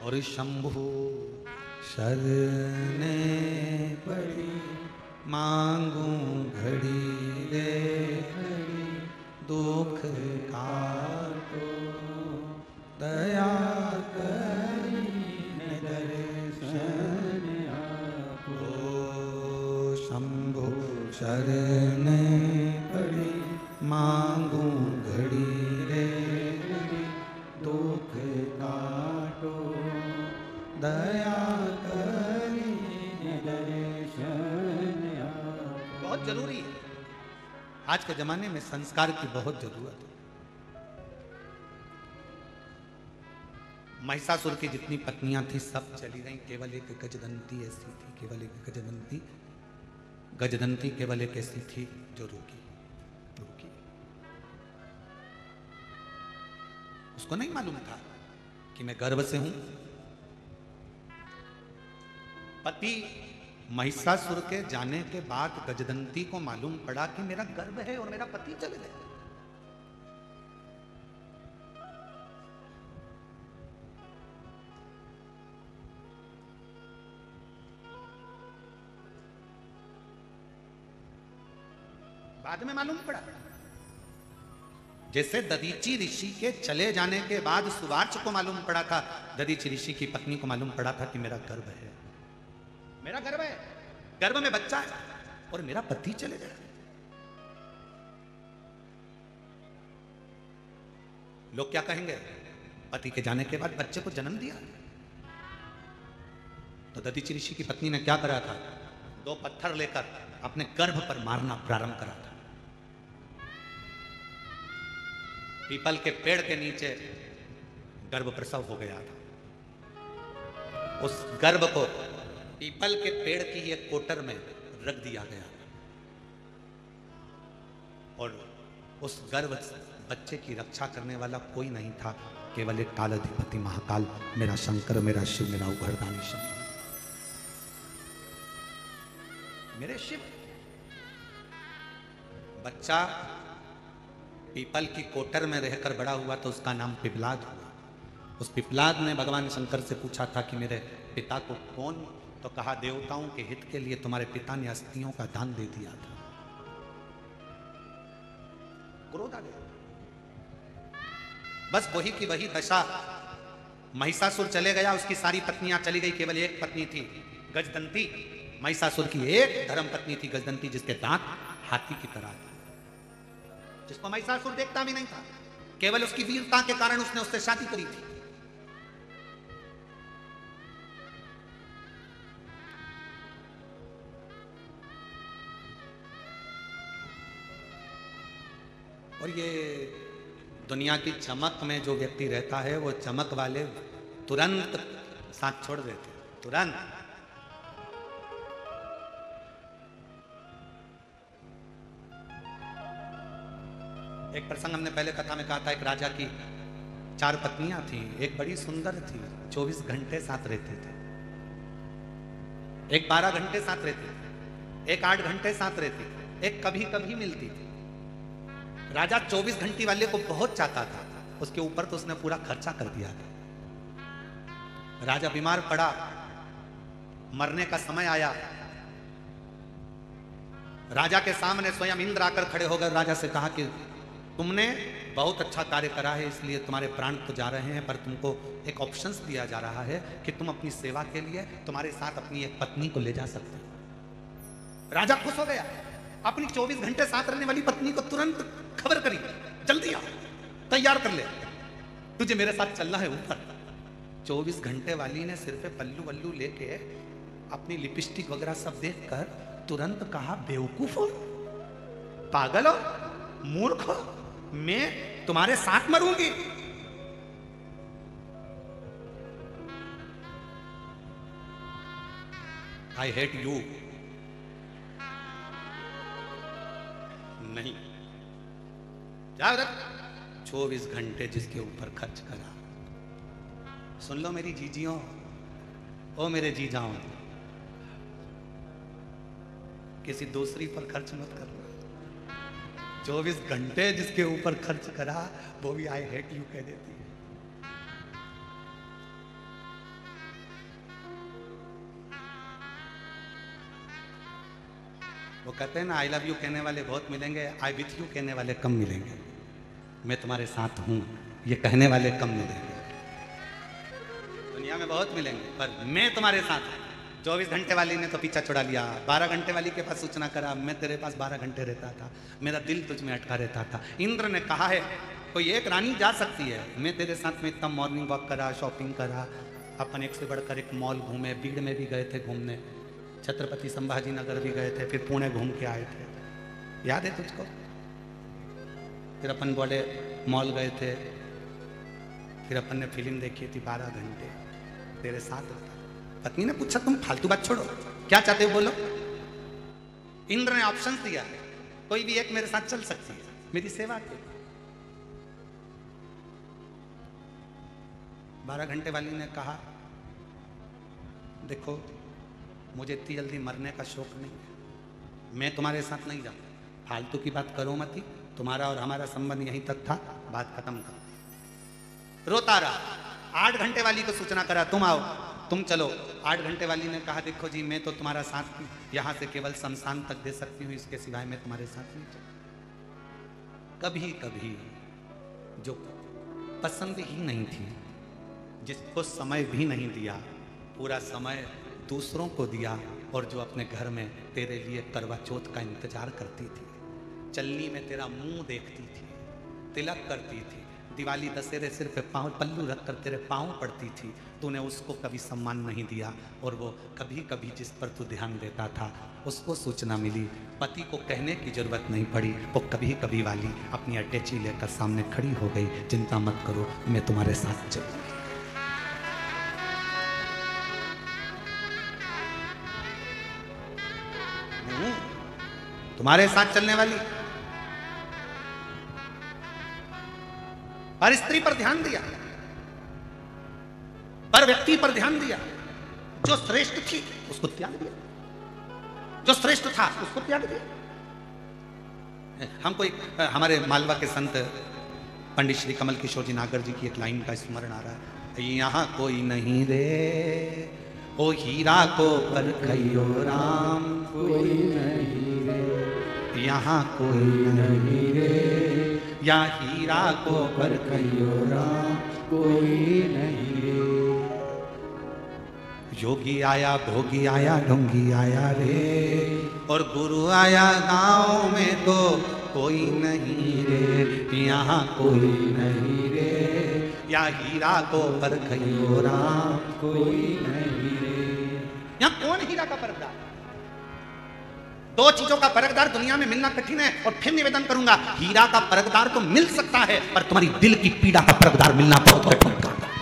और शंभु शरणे पड़ी मांगू घड़ी रे घड़ी, दुख काटो दया करी दर्शन आपो। शंभु शरण पड़ी मांगू घड़ी रे घड़ी, दुख काटो दया करी दर्शन आपो। बहुत जरूरी है, आज के जमाने में संस्कार की बहुत जरूरत है। महिषासुर की जितनी पत्नियां थी सब चली गईं, केवल एक गजदंती ऐसी थी, केवल एक गजदंती केवल एक ऐसी थी जो रुकी। उसको नहीं मालूम था कि मैं गर्भ से हूं। पति महिषासुर के जाने के बाद गजदंती को मालूम पड़ा कि मेरा गर्भ है और मेरा पति चले गए। बाद में मालूम पड़ा, जैसे दधीचि ऋषि के चले जाने के बाद सुवार्च को मालूम पड़ा था, दधीचि ऋषि की पत्नी को मालूम पड़ा था कि मेरा गर्भ है, मेरा गर्भ है, गर्भ में बच्चा है और मेरा पति चले गए। लोग क्या कहेंगे, पति के जाने के बाद बच्चे को जन्म दिया। तो दधीचि ऋषि की पत्नी ने क्या करा था, 2 पत्थर लेकर अपने गर्भ पर मारना प्रारंभ करा था। पीपल के पेड़ के नीचे गर्भ प्रसव हो गया था। उस गर्भ को पीपल के पेड़ की एक कोटर में रख दिया गया और उस गर्भ बच्चे की रक्षा करने वाला कोई नहीं था, केवल एक कालाधिपति महाकाल, मेरा शंकर, मेरा शिव, मेरा उभरदानी शंकर, मेरे शिव। बच्चा पीपल की कोटर में रहकर बड़ा हुआ तो उसका नाम पिपलाद हुआ। उस पिपलाद ने भगवान शंकर से पूछा था कि मेरे पिता को कौन, तो कहा देवताओं के हित के लिए तुम्हारे पिता ने अस्थियों का दान दे दिया था। क्रोध आ गया। बस वही की वही दशा, महिषासुर चले गया, उसकी सारी पत्नियां चली गई, केवल एक पत्नी थी गजदंती। महिषासुर की एक धर्म पत्नी थी गजदंती, जिसके दांत हाथी की तरह थे, जिसको महिषासुर देखता भी नहीं था, केवल उसकी वीरता के कारण उसने उससे शादी करी थी। और ये दुनिया की चमक में जो व्यक्ति रहता है, वो चमक वाले तुरंत साथ छोड़ देते, तुरंत। एक प्रसंग हमने पहले कथा में कहा था, एक राजा की 4 पत्नियां थी। एक बड़ी सुंदर थी, 24 घंटे साथ रहते थे, एक 12 घंटे साथ रहते थे, एक 8 घंटे साथ रहती थी, एक कभी कभी मिलती थी। राजा 24 घंटे वाले को बहुत चाहता था, उसके ऊपर तो उसने पूरा खर्चा कर दिया था। राजा बीमार पड़ा, मरने का समय आया, राजा के सामने स्वयं इंद्र आकर खड़े हो गए। राजा से कहा कि तुमने बहुत अच्छा कार्य करा है, इसलिए तुम्हारे प्राण तो जा रहे हैं, पर तुमको एक ऑप्शंस दिया जा रहा है कि तुम अपनी सेवा के लिए तुम्हारे साथ अपनी एक पत्नी को ले जा सकते हो। राजा खुश हो गया, अपनी 24 घंटे साथ रहने वाली पत्नी को तुरंत खबर करी, जल्दी आ, तैयार कर ले, तुझे मेरे साथ चलना है ऊपर। 24 घंटे वाली ने सिर पे पल्लू वल्लू लेके अपनी लिपस्टिक वगैरह सब देखकर तुरंत कहा, बेवकूफ हो, पागल हो, मूर्ख हो, मैं तुम्हारे साथ मरूंगी। I hate you. नहीं, जाओ रख। 24 घंटे जिसके ऊपर खर्च करा। सुन लो मेरी जीजियों, ओ मेरे जीजाओं, किसी दूसरी पर खर्च मत करना। 24 घंटे जिसके ऊपर खर्च करा वो भी आई हेट यू कह देती है। वो कहते हैं ना, आई लव यू कहने वाले बहुत मिलेंगे, आई विथ यू कहने वाले कम मिलेंगे। मैं तुम्हारे साथ हूं ये कहने वाले कम मिलेंगे। दुनिया में बहुत मिलेंगे पर मैं तुम्हारे साथ हूं। 24 घंटे वाली ने तो पीछा छुड़ा लिया, 12 घंटे वाली के पास सूचना करा, मैं तेरे पास 12 घंटे रहता था, मेरा दिल तुझ में अटका रहता था। इंद्र ने कहा है कोई एक रानी जा सकती है, मैं तेरे साथ में इतना मॉर्निंग वॉक करा, शॉपिंग करा, अपन एक से बढ़कर एक मॉल घूमे, बीड़ में भी गए थे घूमने, छत्रपति संभाजी नगर भी गए थे, फिर पुणे घूम के आए थे, याद है तुझको? फिर अपन बोले मॉल गए थे, फिर अपन ने फिल्म देखी थी 12 घंटे तेरे साथ। पत्नी ने पूछा तुम फालतू बात छोड़ो, क्या चाहते हो बोलो। इंद्र ने ऑप्शन दिया है, कोई भी एक मेरे साथ चल सकती है मेरी सेवा के। 12 घंटे वाली ने कहा देखो मुझे इतनी जल्दी मरने का शौक नहीं है, मैं तुम्हारे साथ नहीं जाऊंगा, फालतू की बात करो मत, तुम्हारा और हमारा संबंध यहीं तक था, बात खत्म करो। रोता रहा। 8 घंटे वाली को सूचना करा तुम आओ, तुम चलो। 8 घंटे वाली ने कहा देखो जी मैं तो तुम्हारा साथ यहाँ से केवल शमशान तक दे सकती हूँ, इसके सिवाय मैं तुम्हारे साथ नहीं चलूँ। कभी कभी जो पसंद ही नहीं थी, जिसको समय भी नहीं दिया, पूरा समय दूसरों को दिया, और जो अपने घर में तेरे लिए करवा चौथ का इंतजार करती थी, चलनी में तेरा मुंह देखती थी, तिलक करती थी, दिवाली दशहरे सिर पे पाँव पल्लू रख कर तेरे पाँव पड़ती थी, तूने उसको कभी सम्मान नहीं दिया। और वो कभी कभी जिस पर तू ध्यान देता था उसको सूचना मिली, पति को कहने की जरूरत नहीं पड़ी, वो कभी कभी वाली अपनी अटैची लेकर सामने खड़ी हो गई, चिंता मत करो मैं तुम्हारे साथ चलूंगी। तुम्हारे साथ चलने वाली। पर स्त्री पर ध्यान दिया, पर व्यक्ति पर ध्यान दिया, जो श्रेष्ठ थी उसको त्याग दिया, जो श्रेष्ठ था उसको त्याग दिया। हमको हमारे मालवा के संत पंडित श्री कमल किशोर जी नागर जी की एक लाइन का स्मरण आ रहा है, यहाँ कोई नहीं रे ओ हीरा को परखइयो राम, कोई नहीं रे यहाँ कोई नहीं रे, या हीरा को परखइयो राम, कोई नहीं रे। योगी आया भोगी आया ढोंगी आया रे, और गुरु आया गांव में तो कोई नहीं रे, यहाँ कोई नहीं रे, या हीरा को परखइयो राम, कोई नहीं रे। यहाँ कौन हीरा का परखदार? 2 चीजों का परखदार दुनिया में मिलना कठिन है, और फिर निवेदन करूंगा हीरा का परखदार तो मिल सकता है, पर तुम्हारी दिल की पीड़ा का परखदार मिलना बहुत कठिन काम है।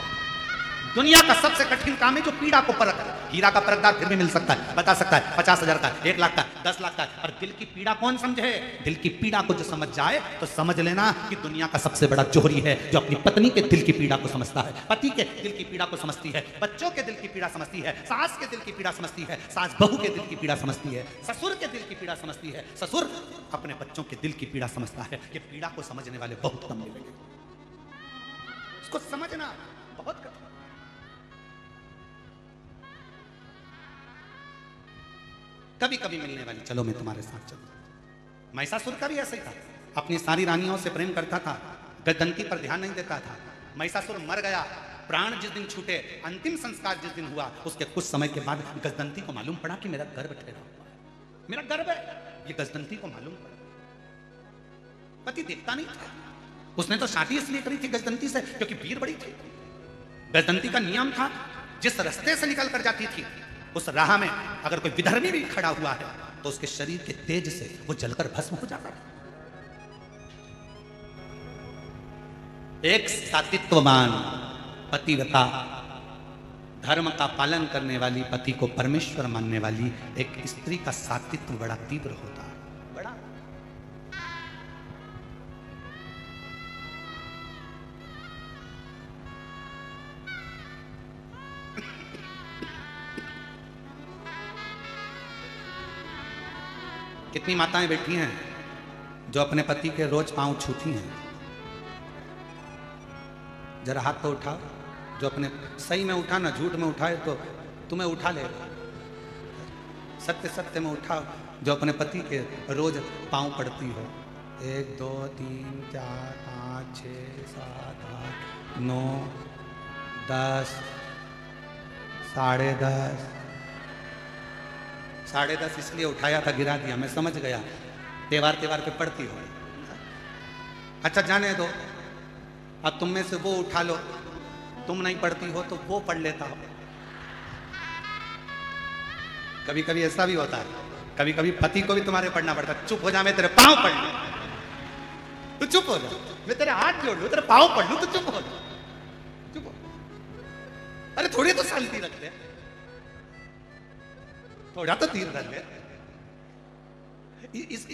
दुनिया का सबसे कठिन काम है जो पीड़ा को परख है। हीरा का परखदार फिर भी मिल सकता है, बता सकता है 50,000 का, 1 लाख का, 10 लाख का, और दिल की पीड़ा कौन समझे? दिल की पीड़ा को जो समझ जाए तो समझ लेना कि दुनिया का सबसे बड़ा जोहरी है जो अपनी पत्नी के दिल की पीड़ा को समझता है, पति के दिल की पीड़ा को समझती है, बच्चों के दिल की पीड़ा समझती है, सास के दिल की पीड़ा समझती है, सास बहू के दिल की पीड़ा समझती है, ससुर के दिल की पीड़ा समझती है, ससुर अपने बच्चों के दिल की पीड़ा समझता है। ये पीड़ा को समझने वाले बहुत कम मिलेंगे, इसको समझना बहुत कठिन। कभी कभी मिलने वाली, चलो मैं तुम्हारे साथ चलूं। महिषासुर का भी ऐसा ही था, अपनी सारी रानियों से प्रेम करता था, गद्दंती पर ध्यान नहीं देता था। महिषासुर मर गया, प्राण जिस दिन छूटे, अंतिम संस्कार जिस दिन हुआ, उसके कुछ समय के बाद गद्दंती को मालूम पड़ा कि मेरा गर्भ ठहरा हुआ है, मेरा गर्भ है। ये गजदंती को मालूम पड़ा। पति देखता नहीं था, उसने तो शादी इसलिए करी थी गजदंती से क्योंकि वीर बड़ी थी। गजदंती का नियम था, जिस रास्ते से निकल कर जाती थी उस राह में अगर कोई विधर्मी भी खड़ा हुआ है तो उसके शरीर के तेज से वो जलकर भस्म हो जाता था। एक सातित्ववान पतिव्रता, धर्म का पालन करने वाली, पति को परमेश्वर मानने वाली एक स्त्री का सातित्व बड़ा तीव्र होता है, बड़ा। कितनी माताएं बैठी हैं जो अपने पति के रोज पांव छूती हैं? जरा हाथ तो उठाओ। जो अपने सही में उठा ना, झूठ में उठाए तो तुम्हें उठा लेगा। सत्य सत्य में उठाओ जो अपने पति के रोज पांव पड़ती हो। 1 2 3 4 5 6 7 8 9 10 10:30 10:30 इसलिए उठाया था, गिरा दिया, मैं समझ गया त्योहार पे पढ़ती हो। अच्छा जाने दो, अब तुम में से वो उठा लो, तुम नहीं पढ़ती हो तो वो पढ़ लेता हो। कभी कभी ऐसा भी होता है, कभी कभी पति को भी तुम्हारे पढ़ना पड़ता है। चुप हो जा, मैं तेरे पांव पढ़ लूं, तू चुप हो जा, मैं तेरे हाथ जोड़ लूं, तेरे पांव पढ़ लूं, तू चुप हो जा, चुप हो। अरे थोड़ी तो शांति रखते हैं, थोड़ा तो तीर रख ले।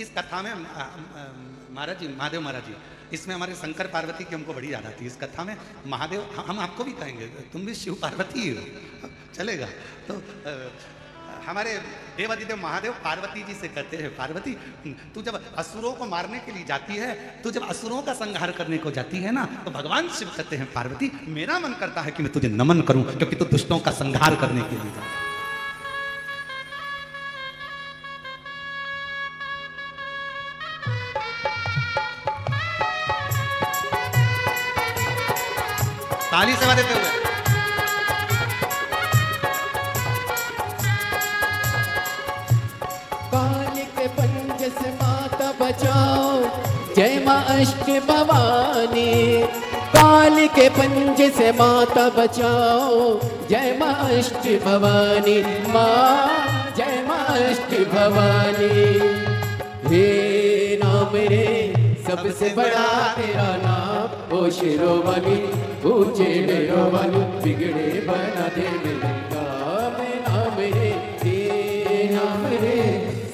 इस कथा में महाराज जी, महादेव महाराज जी, इसमें हमारे शंकर पार्वती की हमको बड़ी याद आती है। इस कथा में महादेव, हम आपको भी कहेंगे, तुम भी शिव पार्वती ही हो, चलेगा। तो हमारे देवादिदेव महादेव पार्वती जी से कहते हैं, पार्वती तू जब असुरों को मारने के लिए जाती है, तू जब असुरों का संहार करने को जाती है ना, तो भगवान शिव कहते हैं पार्वती मेरा मन करता है कि मैं तुझे नमन करूं, क्योंकि तू दुष्टों का संहार करने के लिए जाती है। ताली से देते हुए काल के पंज से माता बचाओ, जय मां अष्ट भवानी। काल के पंज से माता बचाओ, जय मां अष्ट भवानी। मां जय मां अष्ट भवानी। हे नाम रे सबसे बड़ा तेरा नाम, ओ शिरोमणि ऊंचे डेरों वाली, बिगड़े बना दे मेरे काम। नाम रे हे नाम रे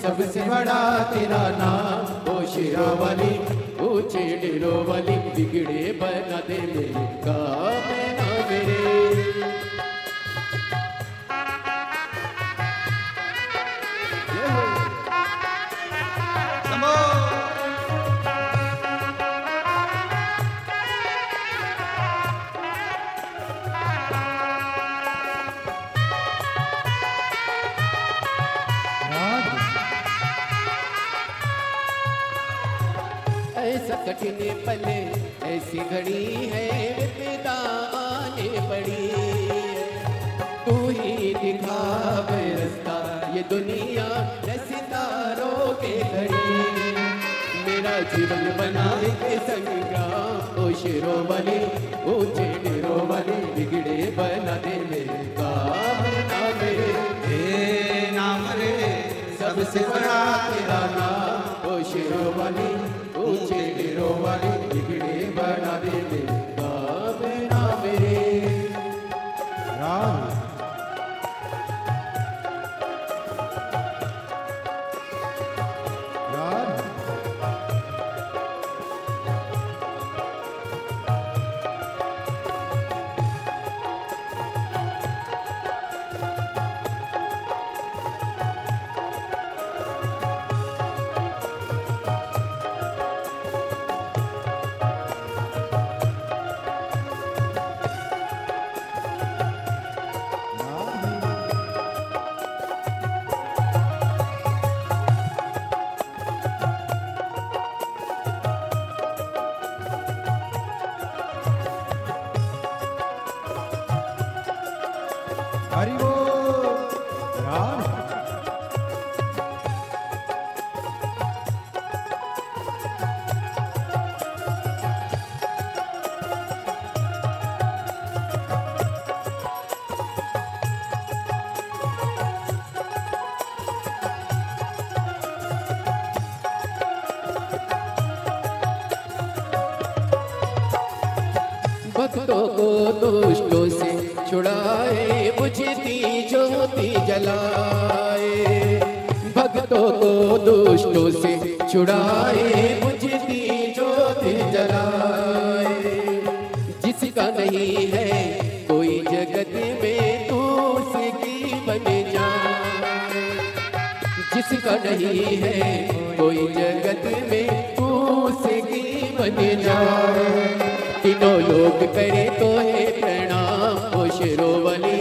सबसे बड़ा तेरा नाम, ओ शिरोमणि ऊंचे डेरों वाली, बिगड़े बना दे मेरे काम। नाम रे ऐसा कठिन पले, ऐसी घड़ी है विपदा आने पड़ी। तू ही दिखावे रास्ता, ये दुनिया न सितारों के घड़ी। मेरा जीवन बनाए के संग्राम, ओ शिरोमणि ऊंचे डेरों वाले, बिगड़े बना दे मेरे काम। नाम रे हे नाम रे सबसे बड़ा तेरा नाम, ओ शिरोमणि ऊंचे डेरों वाले, बिगड़े बना दे मेरे काम। नाम रे राम राम हरि बोल राम। भक्तों को दुष्टों से छुड़ाए, बुझती ज्योति जलाए। भक्तों को दुष्टों से छुड़ाए, बुझती ज्योति जलाए। जिसका नहीं है कोई जगत में, तू उसकी बन जाए। जिसका नहीं है कोई जगत में, तू उसकी बन जाए। तीनों लोग करे तो है प्रणाम, ओ शेरो वाली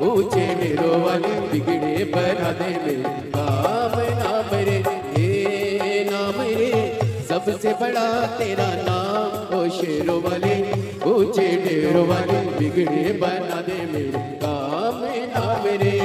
ऊंचे मेरो वाली, बिगड़े बना दे मेरे काम। नाम रे हे नाम रे, सबसे बड़ा तेरा नाम, ओ शेरो वाली ऊंचे मेरो वाली, बिगड़े बना दे मेरे काम। नाम रे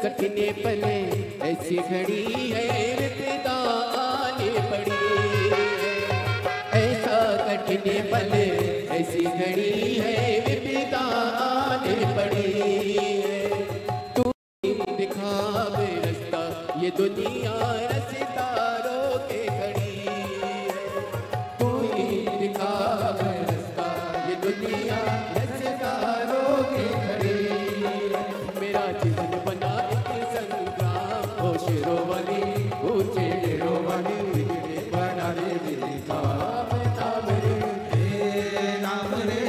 कठिन पले ऐसी घड़ी है, विपदा आने पड़ी। ऐसा कठिन पले ऐसी घड़ी है, विपदा आने पड़ी। तू दिखावे रास्ता, ये दुनिया रास्ता रोके खड़ी है। तू ही दिखावे रास्ता, ये दुनिया रास्ता रोके खड़ी है। मेरा जीवन बना शेरो वाली ऊंचे डेरो वाली, बिगड़े बना दे मेरे काम। नाम रे हे नाम रे,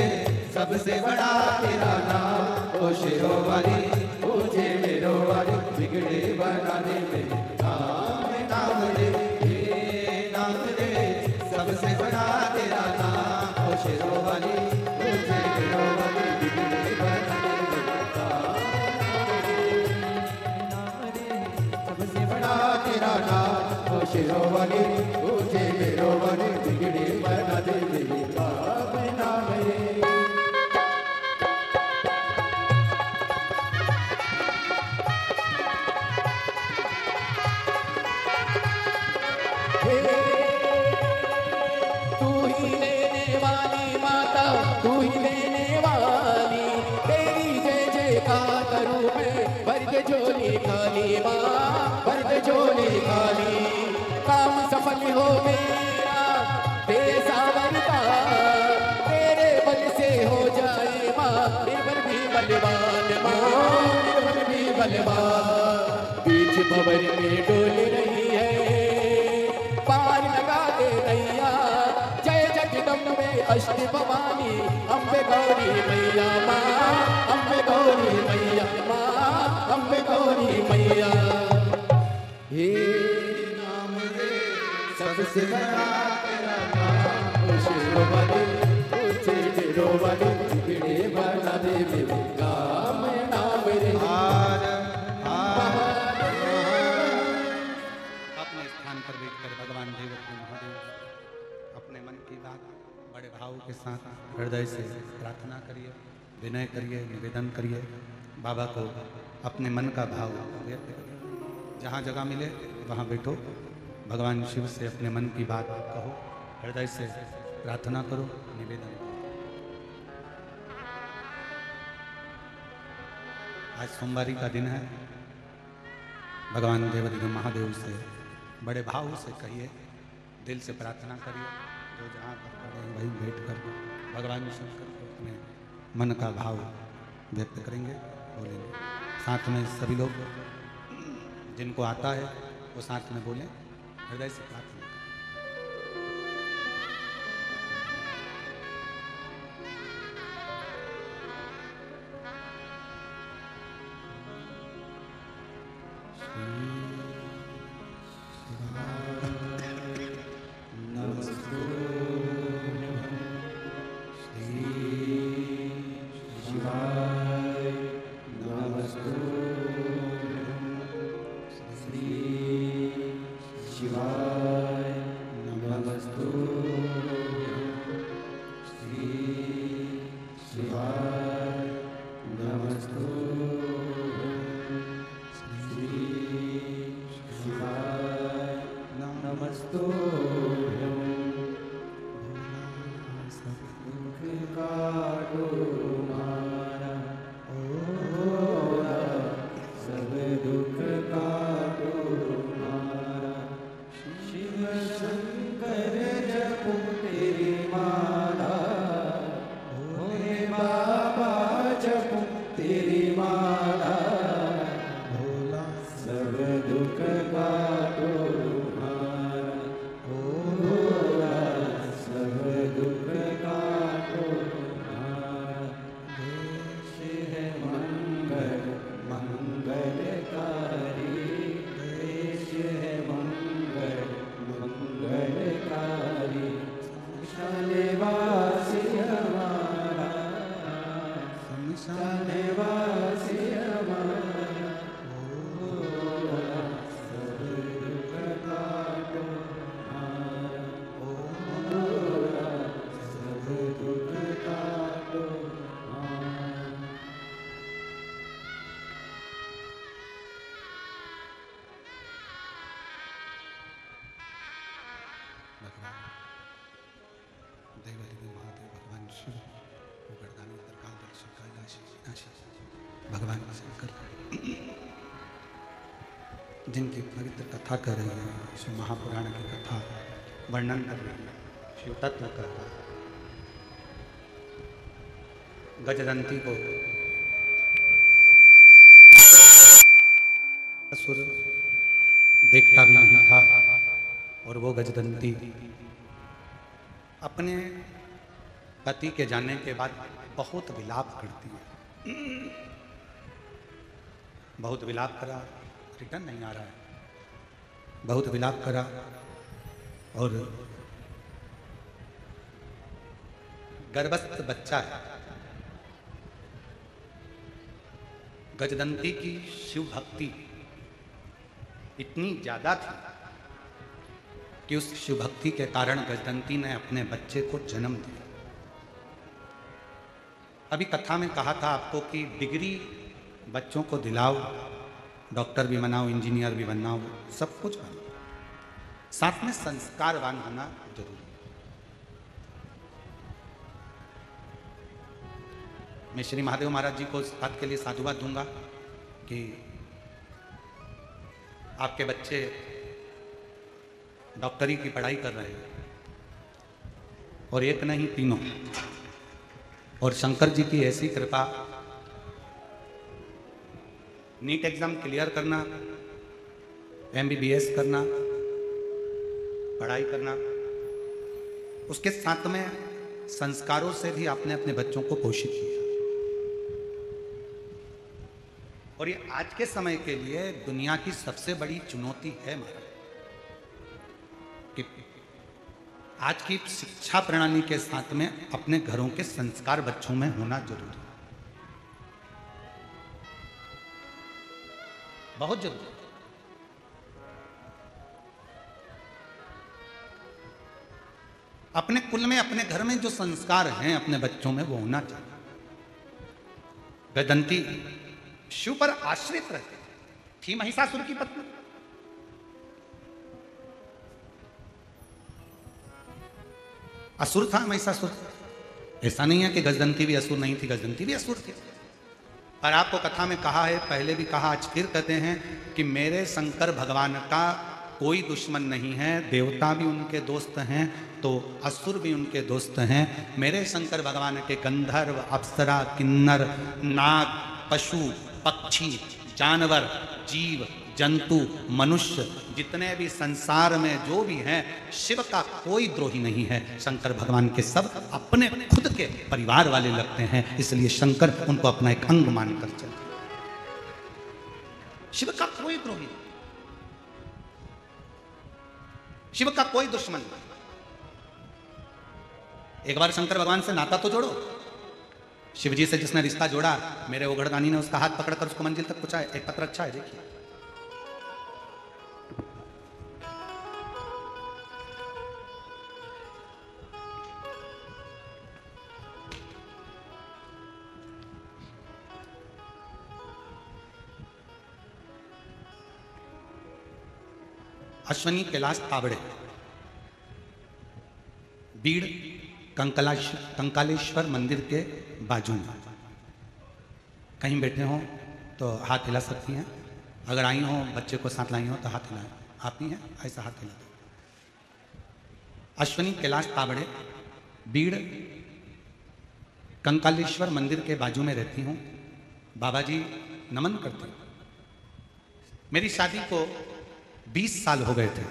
सबसे बड़ा तेरा नाम, ओ शेरो वाली ऊंचे डेरो वाली, बिगड़े बना दे मेरे काम। नाम रे हे नाम रे, सबसे बड़ा तेरा नाम, ओ शेरो वाली ऊंचे डेरो वाली, बिगड़े बना दे मेरे काम। तेरा नाम, ओ शेरो वाली ऊंचे मेरो वाली, बिगड़े बना दे मेरे काम। नाम रे तू ही लेने वाली माता, तू ही लेने वाली, तेरी जय जयकार करूं मैं, भर के झोली खाली माँ, भर के झोली खाली। काम सफल हो मेरा तेरे सावरता, तेरे बल से हो जाए माँ, निर्बल भी बलवान माँ, निर्बल भी बलवान। बीच भंवर में डोल रही है, पार लगा दे नैया। जय जगदम्बे अष्ट भवानी, अम्बे गौरी मैया माँ, अम्बे गौरी मैया माँ, अम्बे गौरी मैया। हे नाम रे, सबसे बड़ा तेरा नाम, ओ शेरो वाली ऊंचे डेरो वाली, बिगड़े बना दे मेरे काम। नाम रे अपने स्थान पर बैठकर भगवान देवकी महादेव अपने मन की बात बड़े भाव के साथ हृदय से प्रार्थना करिए, विनय करिए, निवेदन करिए। बाबा को अपने मन का भाव व्यक्त करिए। जहाँ जगह मिले वहाँ बैठो, भगवान शिव से अपने मन की बात कहो, हृदय से प्रार्थना करो, निवेदन करो। आज सोमवारी का दिन है। भगवान देवकी महादेव से बड़े भाव से कहिए, दिल से प्रार्थना करिए। जो जहाँ पर खड़े हैं वहीं बैठ कर भगवान शंकर को अपने मन का भाव व्यक्त करेंगे, बोलेंगे। साथ में सभी लोग जिनको आता है वो साथ में बोले, हृदय से प्रार्थना करें। भगवान शंकर जिनकी पवित्र कथा कर रही है, शिव महापुराण की कथा वर्णन कर रही है, शिव तत्व कर रहा है। गजदंती को असुर देखता भी नहीं था और वो गजदंती अपने पति के जाने के बाद बहुत विलाप करती है। बहुत विलाप करा, रिटर्न नहीं आ रहा है। बहुत विलाप करा और गर्भस्थ बच्चा है। गजदंती की शिव भक्ति इतनी ज्यादा थी कि उस शिव भक्ति के कारण गजदंती ने अपने बच्चे को जन्म दिया। अभी कथा में कहा था आपको कि डिग्री बच्चों को दिलाओ, डॉक्टर भी बनाओ, इंजीनियर भी बनाओ, सब कुछ बनाओ, साथ में संस्कारवान होना जरूरी है। मैं श्री महादेव महाराज जी को इस बात के लिए साधुवाद दूंगा कि आपके बच्चे डॉक्टरी की पढ़ाई कर रहे हैं और एक नहीं तीनों, और शंकर जी की ऐसी कृपा, नीट एग्जाम क्लियर करना, MBBS करना, पढ़ाई करना, उसके साथ में संस्कारों से भी आपने अपने बच्चों को पोषित किया। और ये आज के समय के लिए दुनिया की सबसे बड़ी चुनौती है महाराज कि आज की शिक्षा प्रणाली के साथ में अपने घरों के संस्कार बच्चों में होना जरूरी है, बहुत जरूरी। अपने कुल में, अपने घर में जो संस्कार हैं अपने बच्चों में वो होना चाहिए। गजदंती शिव पर आश्रित रहती थी, महिषासुर की पत्नी। असुर था महिषासुर, ऐसा नहीं है कि गजदंती भी असुर नहीं थी, गजदंती भी असुर थी। और आपको कथा में कहा है, पहले भी कहा, आज फिर कहते हैं कि मेरे शंकर भगवान का कोई दुश्मन नहीं है, देवता भी उनके दोस्त हैं तो असुर भी उनके दोस्त हैं। मेरे शंकर भगवान के गंधर्व, अप्सरा, किन्नर, नाग, पशु, पक्षी, जानवर, जीव, जंतु, मनुष्य, जितने भी संसार में जो भी हैं, शिव का कोई द्रोही नहीं है। शंकर भगवान के सब अपने खुद के परिवार वाले लगते हैं, इसलिए शंकर उनको अपना एक अंग मानकर चलते। शिव का कोई द्रोही नहीं, शिव का कोई दुश्मन नहीं। एक बार शंकर भगवान से नाता तो जोड़ो। शिवजी से जिसने रिश्ता जोड़ा, मेरे ओघड़दानी ने उसका हाथ पकड़कर उसको मंजिल तक पहुंचाया। एक पत्र अच्छा है, देखिए। अश्वनी कैलाश तावड़े, बीड़ कंकालेश्वर मंदिर के बाजू में। कहीं बैठे हो तो हाथ हिला सकती हैं। अगर आई हो, बच्चे को साथ लाई हो तो हाथ हिलाएं। आप ही हैं, ऐसा हाथ हिला दो। अश्वनी कैलाश तावड़े, बीड़ कंकालेश्वर मंदिर के बाजू में रहती हूँ। बाबा जी नमन करते हैं। मेरी शादी को 20 साल हो गए थे,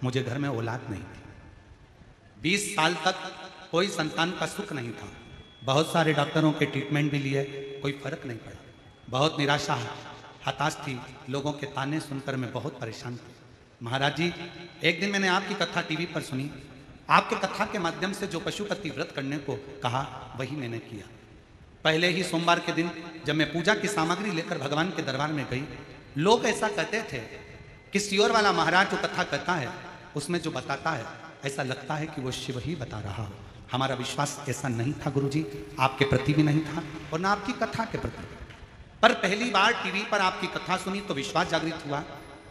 मुझे घर में औलाद नहीं थी। 20 साल तक कोई संतान का सुख नहीं था। बहुत सारे डॉक्टरों के ट्रीटमेंट भी लिए, कोई फर्क नहीं पड़ा। बहुत निराशा, हताश थी। लोगों के ताने सुनकर मैं बहुत परेशान थी। महाराज जी, एक दिन मैंने आपकी कथा टीवी पर सुनी। आपके कथा के माध्यम से जो पशुपति व्रत करने को कहा, वही मैंने किया। पहले ही सोमवार के दिन जब मैं पूजा की सामग्री लेकर भगवान के दरबार में गई, लोग ऐसा कहते थे कि सियोर वाला महाराज जो कथा कहता है, उसमें जो बताता है, ऐसा लगता है कि वो शिव ही बता रहा हो। हमारा विश्वास ऐसा नहीं था गुरुजी, आपके प्रति भी नहीं था और ना आपकी कथा के प्रति। पर पहली बार टीवी पर आपकी कथा सुनी तो विश्वास जागृत हुआ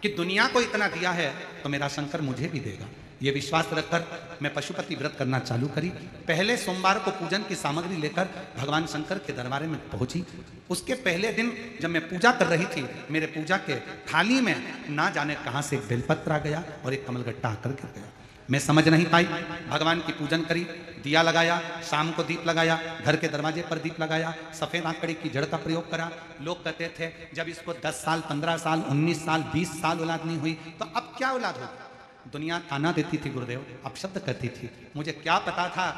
कि दुनिया को इतना दिया है तो मेरा शंकर मुझे भी देगा। ये विश्वास रखकर मैं पशुपति व्रत करना चालू करी। पहले सोमवार को पूजन की सामग्री लेकर भगवान शंकर के दरबार में पहुंची। उसके पहले दिन जब मैं पूजा कर रही थी, मेरे पूजा के थाली में ना जाने कहां से एक बेलपत्र आ गया और एक कमलगट्टा आकर गिर गया। मैं समझ नहीं पाई। भगवान की पूजन करी, दिया लगाया, शाम को दीप लगाया, घर के दरवाजे पर दीप लगाया, सफेद आंकड़े की जड़ का प्रयोग करा। लोग कहते थे जब इसको 10 साल, 15 साल, 19 साल, 20 साल औलाद नहीं हुई तो अब क्या औलाद होगी। दुनिया ताना देती थी गुरुदेव, अपशब्द कहती थी। मुझे क्या पता था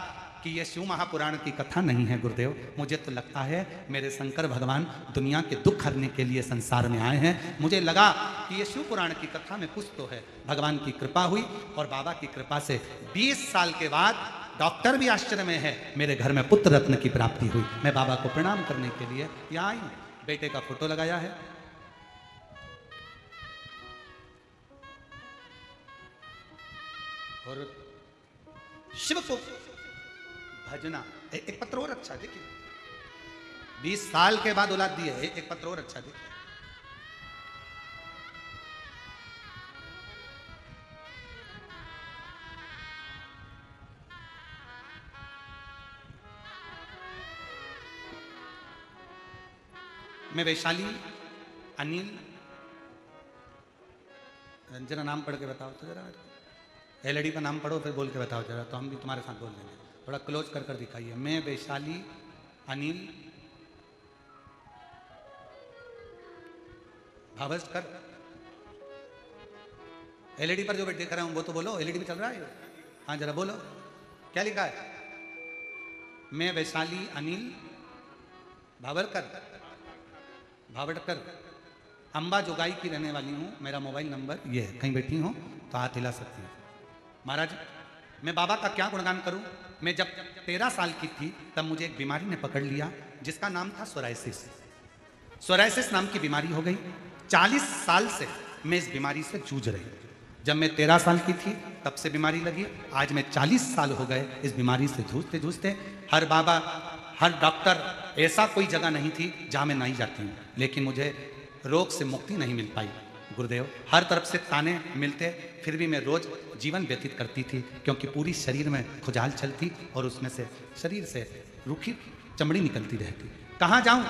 कि ये शिव महापुराण की कथा नहीं है गुरुदेव। मुझे तो लगता है मेरे शंकर भगवान दुनिया के दुख हरने के लिए संसार में आए हैं। मुझे लगा कि ये शिव पुराण की कथा में कुछ तो है। भगवान की कृपा हुई और बाबा की कृपा से 20 साल के बाद डॉक्टर भी आश्चर्य में है, मेरे घर में पुत्र रत्न की प्राप्ति हुई। मैं बाबा को प्रणाम करने के लिए यहाँ आई हूँ। बेटे का फोटो लगाया है। और शिव को भजना। एक पत्र और अच्छा देखिए, 20 साल के बाद औलाद दी है। एक पत्र और अच्छा देखिए। मैं वैशाली अनिल, जरा नाम पढ़ के बताओ तो जरा। एलईडी का नाम पढ़ो फिर बोल के बताओ जरा, तो हम भी तुम्हारे साथ बोल देंगे। थोड़ा क्लोज कर कर दिखाइए। मैं वैशाली अनिल भावस्कर। एलईडी पर जो मैं देख रहा हूं वो तो बोलो। एलईडी पे चल रहा है? हाँ जरा बोलो, क्या लिखा है? मैं वैशाली अनिल भावड़कर अंबा जोगाई की रहने वाली हूँ। मेरा मोबाइल नंबर ये है। कहीं बैठी हूँ तो हाथ हिला सकती हूँ। महाराज, मैं बाबा का क्या गुणगान करूं। मैं जब 13 साल की थी तब मुझे एक बीमारी ने पकड़ लिया जिसका नाम था सोरायसिस। सोरायसिस नाम की बीमारी हो गई। 40 साल से मैं इस बीमारी से जूझ रही। जब मैं 13 साल की थी तब से बीमारी लगी। आज मैं 40 साल हो गए इस बीमारी से जूझते जूझते। हर बाबा, हर डॉक्टर, ऐसा कोई जगह नहीं थी जहाँ मैं नहीं जाती हूँ, लेकिन मुझे रोग से मुक्ति नहीं मिल पाई। गुरुदेव, हर तरफ से ताने मिलते, फिर भी मैं रोज जीवन व्यतीत करती थी, क्योंकि पूरी शरीर में खुजाल चलती और उसमें से शरीर से रूखी चमड़ी निकलती रहती। कहाँ जाऊं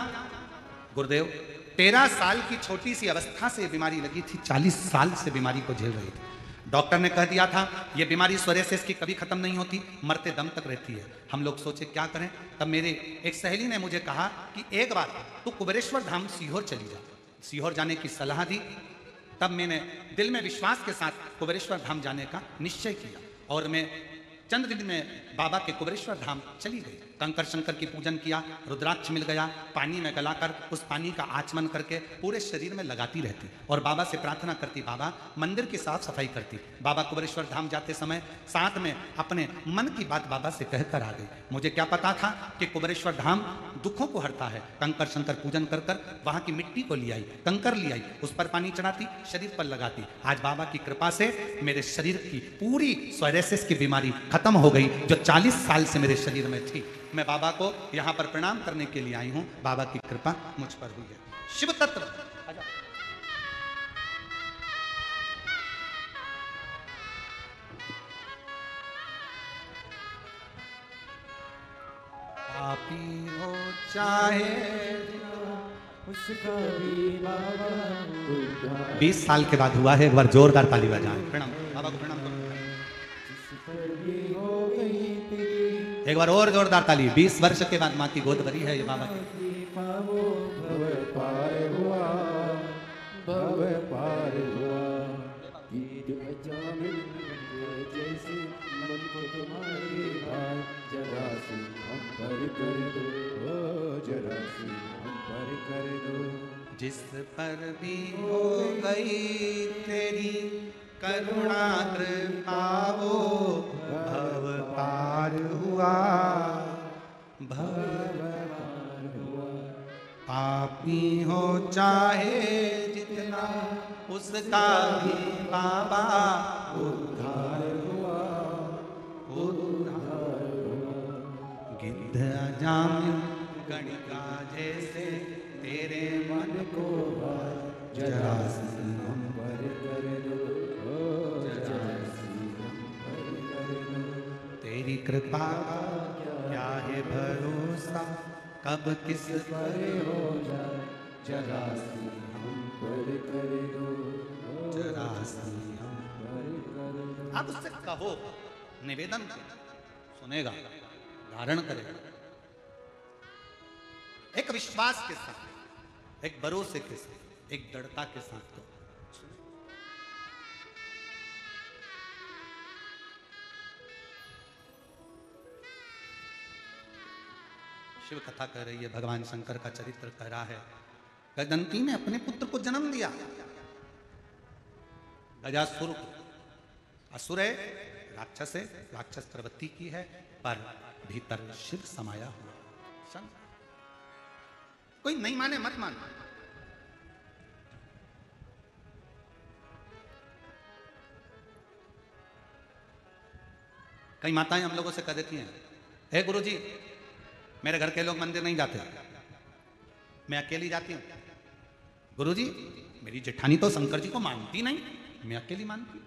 गुरुदेव। 13 साल की छोटी सी अवस्था से बीमारी लगी थी, 40 साल से बीमारी को झेल रही थी। डॉक्टर ने कह दिया था ये बीमारी सोरायसिस की कभी खत्म नहीं होती, मरते दम तक रहती है। हम लोग सोचे क्या करें। तब मेरे एक सहेली ने मुझे कहा कि एक बार तू कुबेरेश्वर धाम सीहोर चली जा। सीहोर जाने की सलाह दी। तब मैंने दिल में विश्वास के साथ कुबेरेश्वर धाम जाने का निश्चय किया और मैं चंद दिन में बाबा के कुबेरेश्वर धाम चली गई। कंकर शंकर की पूजन किया, रुद्राक्ष मिल गया, पानी में गलाकर उस पानी का आचमन करके पूरे शरीर में लगाती रहती और बाबा से प्रार्थना करती, बाबा मंदिर की साफ सफाई करती। बाबा कुबेरेश्वर धाम जाते समय साथ में अपने मन की बात बाबा से कहकर आ गई। मुझे क्या पता था कि कुबेरेश्वर धाम दुखों को हरता है। कंकर शंकर पूजन कर कर वहां की मिट्टी को ले आई, कंकर ले आई, उस पर पानी चढ़ाती, शरीर पर लगाती। आज बाबा की कृपा से मेरे शरीर की पूरी सोरायसिस की बीमारी खत्म हो गई जो 40 साल से मेरे शरीर में थी। मैं बाबा को यहाँ पर प्रणाम करने के लिए आई हूँ। बाबा की कृपा मुझ पर हुई है। शिव तत्व पापी हो चाहे उसका भी बाबा 20 साल के बाद हुआ है। एक बार जोरदार ताली बजाएं। प्रणाम बाबा को, प्रणाम करो। एक बार और जोरदार ताली। 20 वर्ष के बाद माँ की गोद भरी है ये बाबा की। भव पार हुआ, भव पार हुआ, कीट अजामिल जैसे मन को तुम्हारे भाई, जरा सी हम पर कर दो, जरा सी हम पर कर दो। जिस पर भी हो गई तेरी करुणा कृपा वो भव पार हुआ, भव पार हुआ। पापी हो चाहे जितना उसका भी बाबा उद्धार हुआ, उद्धार हुआ। गिद्ध अजामिल गणिका जैसे तेरे मन को जरा सी हम पर कर दो, जरा सी हम पर कर दो। तेरी कृपा क्या है भरोसा, कब किस पर हो जाए, जरा सी हम पर कर दो, जरा सी हम पर कर दो। आप उससे कहो, निवेदन सुनेगा, धारण करेगा। एक विश्वास के साथ, एक भरोसे के साथ, एक दृढ़ता के साथ। तो शिव कथा कह रही है, भगवान शंकर का चरित्र कह रहा है। गजंती ने अपने पुत्र को जन्म दिया, गजासुर को। असुर है, राक्षस है, राक्षस प्रवृत्ति की है, पर भीतर शिव समाया हुआ। शंकर कोई नहीं माने मत मान। कई माताएं हम लोगों से कह देती हैं, हे गुरुजी मेरे घर के लोग मंदिर नहीं जाते, मैं अकेली जाती हूं। गुरुजी मेरी जेठानी तो शंकर जी को मानती नहीं, मैं अकेली मानती हूं।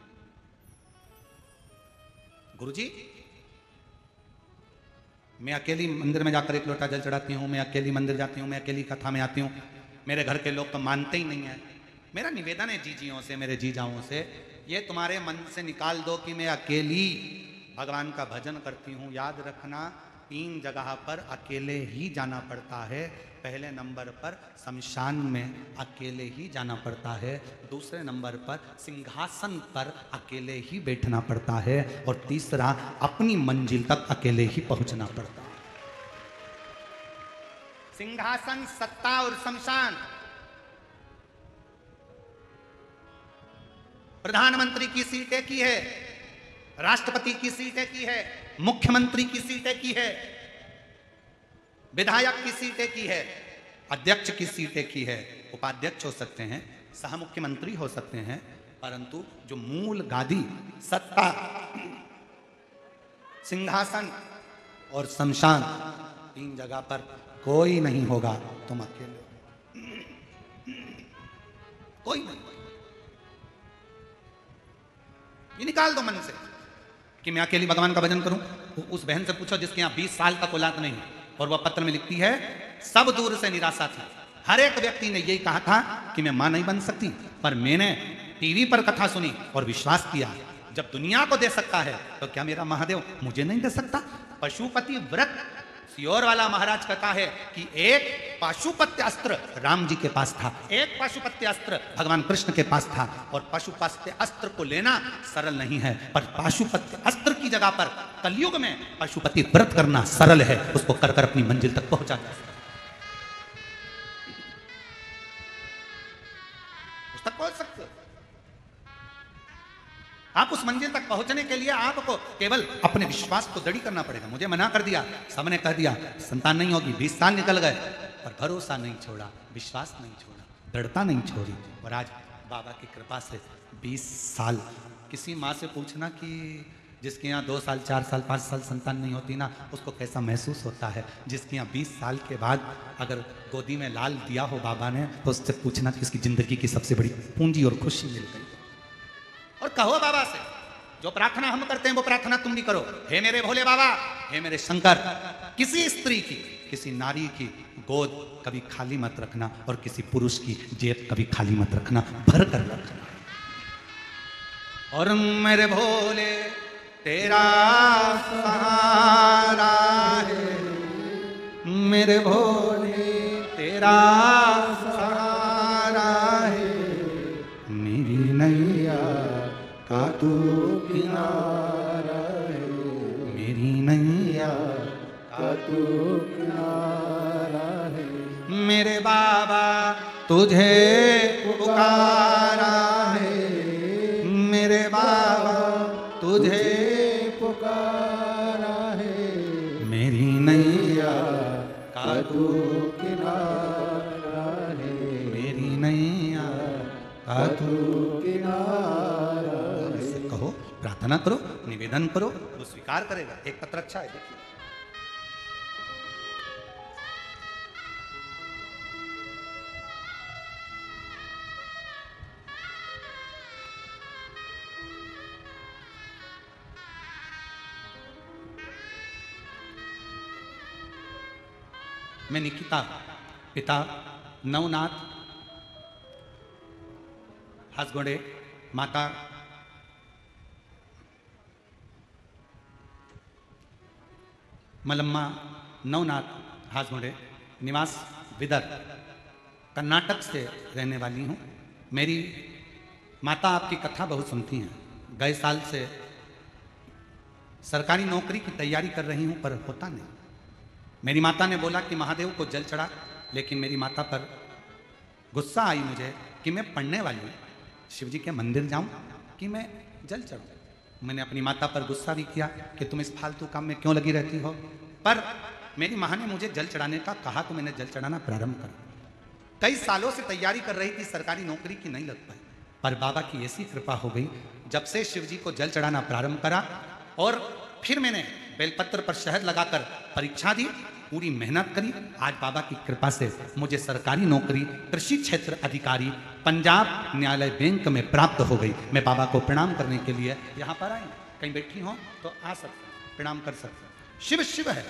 गुरुजी मैं अकेली मंदिर में जाकर एक लोटा जल चढ़ाती हूँ, मैं अकेली मंदिर जाती हूँ, मैं अकेली कथा में आती हूँ, मेरे घर के लोग तो मानते ही नहीं है। मेरा निवेदन है जीजियों से, मेरे जीजाओं से, ये तुम्हारे मन से निकाल दो कि मैं अकेली भगवान का भजन करती हूँ। याद रखना 3 जगह पर अकेले ही जाना पड़ता है। पहले नंबर पर शमशान में अकेले ही जाना पड़ता है, दूसरे नंबर पर सिंहासन पर अकेले ही बैठना पड़ता है, और तीसरा अपनी मंजिल तक अकेले ही पहुंचना पड़ता है। सिंहासन, सत्ता और शमशान। प्रधानमंत्री की सीट एक ही है, राष्ट्रपति की सीट एक ही है, मुख्यमंत्री की सीट एक ही है, विधायक की सीट एक ही है, अध्यक्ष की सीट एक ही है। उपाध्यक्ष हो सकते हैं, सह मुख्यमंत्री हो सकते हैं, परंतु जो मूल गादी, सत्ता, सिंहासन और शमशान, 3 जगह पर कोई नहीं होगा। तुम अकेले, कोई नहीं। ये निकाल दो मन से कि मैं अकेली भगवान का भजन करूं। उस बहन से पूछो जिसके यहाँ 20 साल तक औलाद नहीं, और वह पत्र में लिखती है, सब दूर से निराशा थी। हर एक व्यक्ति ने यही कहा था कि मैं मां नहीं बन सकती, पर मैंने टीवी पर कथा सुनी और विश्वास किया, जब दुनिया को दे सकता है तो क्या मेरा महादेव मुझे नहीं दे सकता। पशुपति व्रत सियोर वाला महाराज कहता है कि एक पाशुपत्य अस्त्र राम जी के पास था, एक पाशुपत्य अस्त्र भगवान कृष्ण के पास था, और पाशुपत्य अस्त्र को लेना सरल नहीं है, पर पाशुपत्य अस्त्र की जगह पर कलयुग में पशुपति व्रत करना सरल है, उसको कर कर अपनी मंजिल तक पहुंचा जा सकता है, उस तक पहुंच सकते हो। आप उस मंजिल तक पहुंचने के लिए आपको केवल अपने विश्वास को दृढ़ करना पड़ेगा। मुझे मना कर दिया, सबने कह दिया संतान नहीं होगी, 20 साल निकल गए, पर भरोसा नहीं छोड़ा, विश्वास नहीं छोड़ा, दृढ़ता नहीं छोड़ी, और आज बाबा की कृपा से 20 साल। किसी माँ से पूछना कि जिसके यहाँ 2 साल 4 साल 5 साल संतान नहीं होती ना, उसको कैसा महसूस होता है। जिसके यहाँ 20 साल के बाद अगर गोदी में लाल दिया हो बाबा ने, तो उससे पूछना कि उसकी जिंदगी की सबसे बड़ी पूंजी और खुशी मिल गई। और कहो बाबा से, जो प्रार्थना हम करते हैं वो प्रार्थना तुम भी करो। हे मेरे भोले बाबा, हे मेरे शंकर, किसी स्त्री की, किसी नारी की गोद कभी खाली मत रखना, और किसी पुरुष की जेब कभी खाली मत रखना, भर कर रखना। और मेरे भोले तेरा सहारा है, मेरे भोले तेरा सहारा है, मेरी नैया का तू किनारा है, मेरी नैया का तू किनारा है। मेरे बाबा तुझे पुकारा है, मेरे बाबा तुझे पुकारा है, मेरी नैया का तू किनारा है, मेरी नैया का तू किनारा है। कहो, प्रार्थना करो, निवेदन करो, वो स्वीकार करेगा। एक पत्र अच्छा है, देखिए। मैं निकिता, पिता नवनाथ हासगोड़े, माता मलम्मा नवनाथ हासगोड़े, निवास विदर, कर्नाटक से रहने वाली हूँ। मेरी माता आपकी कथा बहुत सुनती हैं। गए साल से सरकारी नौकरी की तैयारी कर रही हूँ, पर होता नहीं। मेरी माता ने बोला कि महादेव को जल चढ़ा, लेकिन मेरी माता पर गुस्सा आई मुझे कि मैं पढ़ने वाली हूँ, शिव जी के मंदिर जाऊं कि मैं जल चढ़ूं। मैंने अपनी माता पर गुस्सा भी किया कि तुम इस फालतू काम में क्यों लगी रहती हो, पर मेरी माँ ने मुझे जल चढ़ाने का कहा, तो मैंने जल चढ़ाना प्रारंभ करा। कई सालों से तैयारी कर रही थी, सरकारी नौकरी की नहीं लग पाई, पर बाबा की ऐसी कृपा हो गई, जब से शिव जी को जल चढ़ाना प्रारंभ करा, और फिर मैंने बेलपत्र पर शहद लगाकर परीक्षा दी, पूरी मेहनत करी। आज बाबा की कृपा से मुझे सरकारी नौकरी कृषि क्षेत्र अधिकारी पंजाब न्यायालय बैंक में प्राप्त हो गई। मैं बाबा को प्रणाम करने के लिए यहाँ पर आई। कहीं बैठी हो तो आ सकते, प्रणाम कर सकते। शिव शिव है।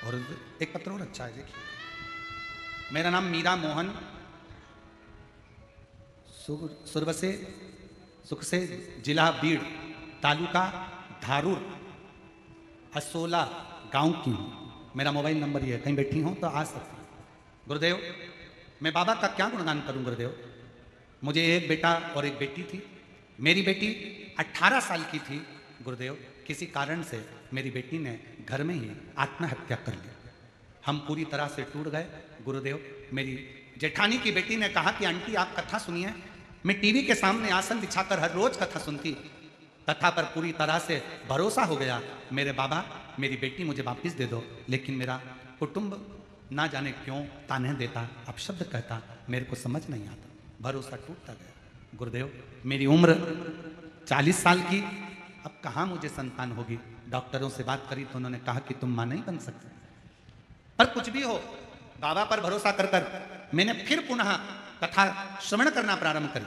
और एक पत्र और अच्छा है, देखिए। मेरा नाम मीरा मोहन, सुरबसे सुख से, जिला बीड़, तालुका धारूर, असोला गांव की हूँ। मेरा मोबाइल नंबर ये है, कहीं बैठी हूँ तो आ सकती हूँ। गुरुदेव, मैं बाबा का क्या गुणगान करूँ गुरुदेव। मुझे एक बेटा और एक बेटी थी। मेरी बेटी 18 साल की थी गुरुदेव। किसी कारण से मेरी बेटी ने घर में ही आत्महत्या कर ली। हम पूरी तरह से टूट गए गुरुदेव। मेरी जेठानी की बेटी ने कहा कि आंटी आप कथा सुनिए। मैं टीवी के सामने आसन बिछाकर हर रोज कथा सुनती। कथा पर पूरी तरह से भरोसा हो गया। मेरे बाबा, मेरी बेटी मुझे वापस दे दो। लेकिन मेरा कुटुंब ना जाने क्यों ताने देता, अपशब्द कहता, मेरे को समझ नहीं आता। भरोसा टूटता गया गुरुदेव। मेरी उम्र 40 साल की, अब कहाँ मुझे संतान होगी। डॉक्टरों से बात करी तो उन्होंने कहा कि तुम मां नहीं बन सकते। पर कुछ भी हो, बाबा पर भरोसा कर कर मैंने फिर पुनः कथा श्रवण करना प्रारंभ करी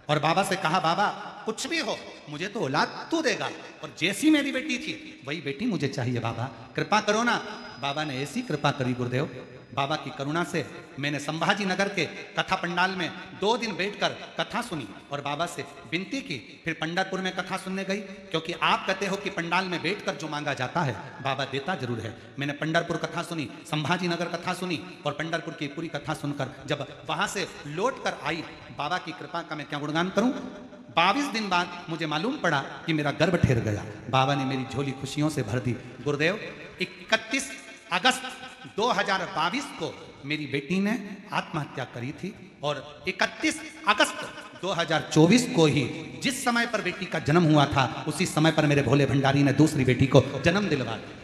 और बाबा से कहा, बाबा कुछ भी हो मुझे तो औलाद तू देगा। और जैसी मेरी बेटी थी वही बेटी मुझे चाहिए। बाबा कृपा करो ना। बाबा ने ऐसी कृपा करी गुरुदेव, बाबा की करुणा से मैंने संभाजी नगर के कथा पंडाल में 2 दिन बैठकर कथा सुनी और बाबा से विनती की। फिर पंढरपुर में कथा सुनने गई, क्योंकि आप कहते हो कि पंडाल में बैठकर जो मांगा जाता है बाबा देता जरूर है। मैंने पंढरपुर कथा सुनी, संभाजी नगर कथा सुनी और पंढरपुर की पूरी कथा सुनकर जब वहां से लौट कर आई, बाबा की कृपा का मैं क्या गुणगान करूं। 22 दिन बाद मुझे मालूम पड़ा कि मेरा गर्भ ठहर गया। बाबा ने मेरी झोली खुशियों से भर दी। गुरुदेव, 31 अगस्त 2022 को मेरी बेटी ने आत्महत्या करी थी और 31 अगस्त 2024 को ही जिस समय पर बेटी का जन्म हुआ था उसी समय पर मेरे भोले भंडारी ने दूसरी बेटी को जन्म दिलवा दिया।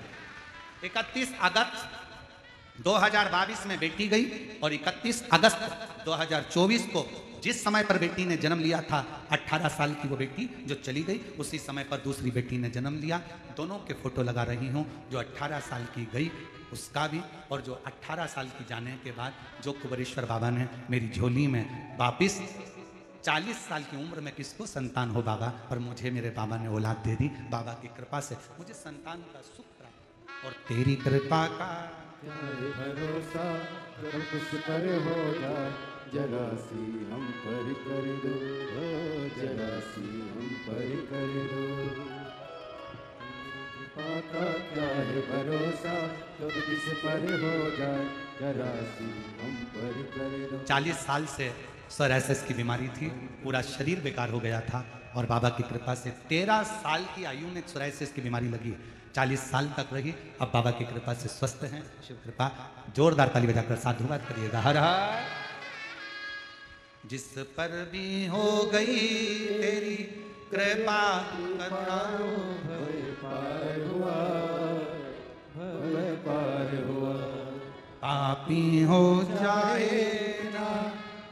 31 अगस्त 2022 में बेटी गई और 31 अगस्त 2024 को जिस समय पर बेटी ने जन्म लिया था, 18 साल की वो बेटी जो चली गई, उसी समय पर दूसरी बेटी ने जन्म लिया। दोनों के फोटो लगा रही हूँ, जो 18 साल की गई उसका भी और जो 18 साल की जाने के बाद जो कुबेरेश्वर बाबा ने मेरी झोली में वापिस 40 साल की उम्र में किसको संतान हो बाबा, और मुझे मेरे बाबा ने औलाद दे दी। बाबा की कृपा से मुझे संतान का सुख प्राप्त और तेरी कृपा का भरोसा कुछ पर हो जाए, जरा सी हम पर कर दो, जरा सी हम पर कर दो। कृपा का क्या है भरोसा, कब किस पर हो जाए, जरा सी हम पर कर दो। 40 साल से सोरायसिस की बीमारी थी, पूरा शरीर बेकार हो गया था और बाबा की कृपा से 13 साल की आयु में सोरायसिस की बीमारी लगी, 40 साल तक रही। अब बाबा की कृपा से स्वस्थ हैं, शिव कृपा। जोरदार ताली बजाकर साधुवाद करिएगा। हर हर। जिस पर भी हो गई तेरी कृपा करुणा, भय पार हुआ, भय पार हुआ। पापी हो जाए ना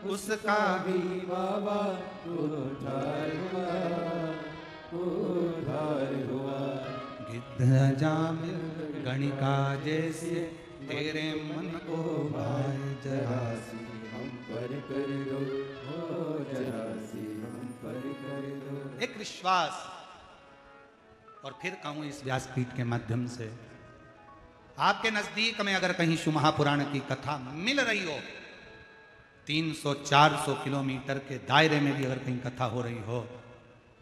उसका भी बाबा उद्धार हुआ, उद्धार हुआ। गिद्ध जामिल गणिका जैसे तेरे मन को भाए, जरा सी हम पर कर दो, जरा सी हम पर कर दो। एक विश्वास। और फिर कहूं इस व्यासपीठ के माध्यम से, आपके नजदीक में अगर कहीं शिव महापुराण की कथा मिल रही हो, 300-400 किलोमीटर के दायरे में भी अगर कहीं कथा हो रही हो,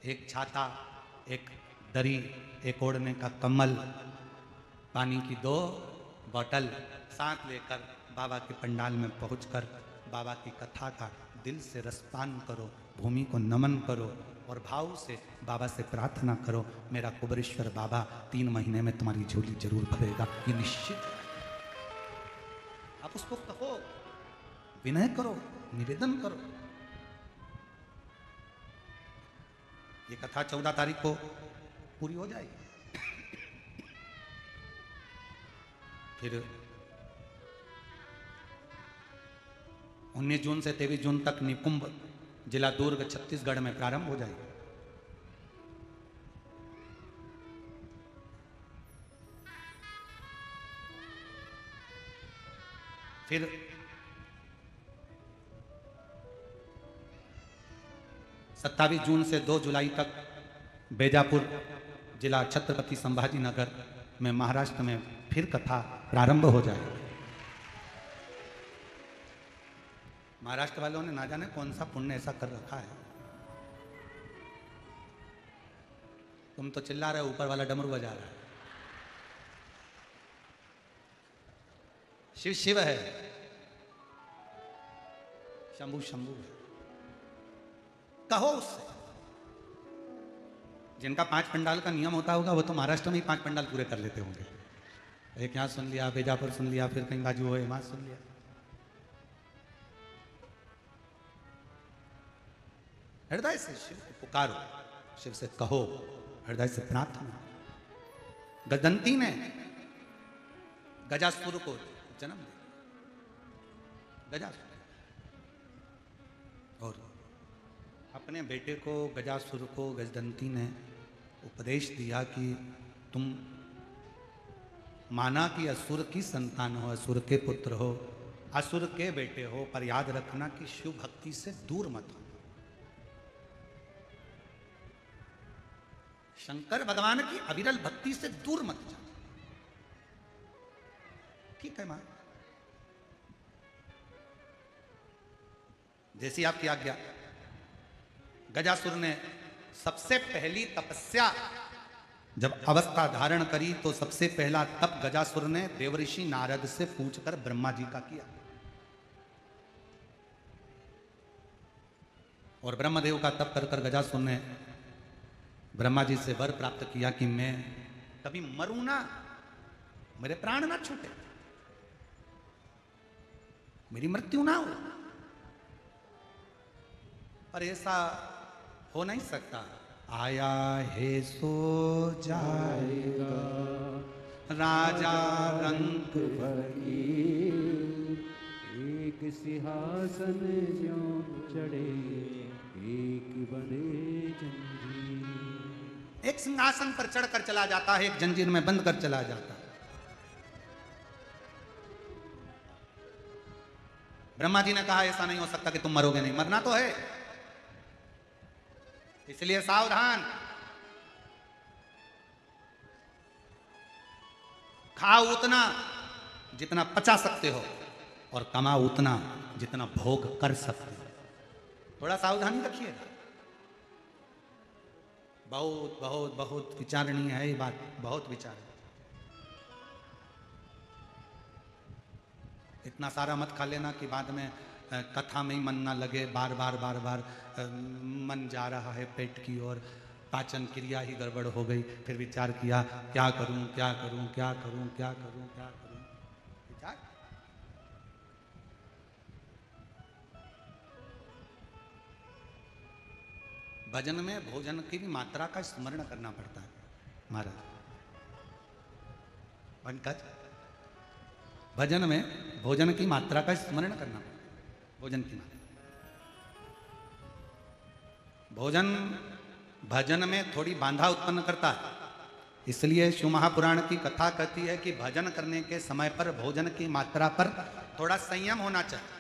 एक छाता, एक दरी, एक ओढ़ने का कम्बल, पानी की 2 बोतल साथ लेकर बाबा के पंडाल में पहुंचकर बाबा की कथा का दिल से रसपान करो, भूमि को नमन करो और भाव से बाबा से प्रार्थना करो, मेरा कुबेरेश्वर बाबा 3 महीने में तुम्हारी झोली जरूर भरेगा, ये निश्चित। आप उसको कहो, विनय करो, निवेदन करो। ये कथा 14 तारीख को पूरी हो जाएगी। फिर 19 जून से 23 जून तक निकुंभ जिला दुर्ग छत्तीसगढ़ में प्रारंभ हो जाएगी। फिर 27 जून से 2 जुलाई तक बेजापुर जिला छत्रपति संभाजी नगर में महाराष्ट्र में फिर कथा प्रारंभ हो जाएगी। महाराष्ट्र वालों ने ना जाने कौन सा पुण्य ऐसा कर रखा है। तुम तो चिल्ला रहे हो, ऊपर वाला डमरू बजा रहा है। शिव शिव है, शंभु शंभु है। कहो उससे। जिनका 5 पंडाल का नियम होता होगा वो तो महाराष्ट्र में ही 5 पंडाल पूरे कर लेते होंगे। एक यहाँ सुन लिया, बेजापुर सुन लिया, फिर कहीं बाजू हो वहां सुन लिया। हृदय से शिव को पुकारो, शिव से कहो, हृदय से प्रार्थना। गजदंती ने गजासुर को जन्म दिया, गजासुर, और अपने बेटे को गजासुर को गजदंती ने उपदेश दिया कि तुम माना कि असुर की संतान हो, असुर के पुत्र हो, असुर के बेटे हो, पर याद रखना कि शिव भक्ति से दूर मत हो। शंकर भगवान की अविरल भक्ति से दूर मत जाओ। ठीक है मां, जैसी आपकी आज्ञा। गजासुर ने सबसे पहली तपस्या जब अवस्था धारण करी तो सबसे पहला तप गजासुर ने देवऋषि नारद से पूछकर ब्रह्मा जी का किया। और ब्रह्मदेव का तप कर गजासुर ने ब्रह्मा जी से वर प्राप्त किया कि मैं कभी मरूं ना, मेरे प्राण ना छूटे, मेरी मृत्यु ना हो। पर ऐसा हो नहीं सकता। आया है सो जाएगा राजा रंग भरी, एक सिंहासन जो चढ़े एक बने जंजीर। एक सिंहासन पर चढ़कर चला जाता है, एक जंजीर में बंद कर चला जाता है। ब्रह्मा जी ने कहा ऐसा नहीं हो सकता कि तुम मरोगे नहीं, मरना तो है, इसलिए सावधान, खाओ उतना जितना पचा सकते हो और कमाओ उतना जितना भोग कर सकते हो। थोड़ा सावधानी रखिएगा। बहुत बहुत बहुत विचारणीय है ये बात, बहुत विचार। इतना सारा मत खा लेना कि बाद में कथा में ही मन ना लगे, बार बार बार बार मन जा रहा है पेट की ओर, पाचन क्रिया ही गड़बड़ हो गई, फिर विचार किया क्या करूं क्या करूं क्या करूं क्या करूं क्या करूं। विचार भजन में भोजन की भी मात्रा का स्मरण करना पड़ता है महाराज। पंकज, भजन में भोजन की मात्रा का स्मरण करना पड़ता है। भोजन की मात्रा, भोजन भजन में थोड़ी बाधा उत्पन्न करता है। इसलिए शिव महापुराण की कथा कहती है कि भजन करने के समय पर भोजन की मात्रा पर थोड़ा संयम होना चाहिए।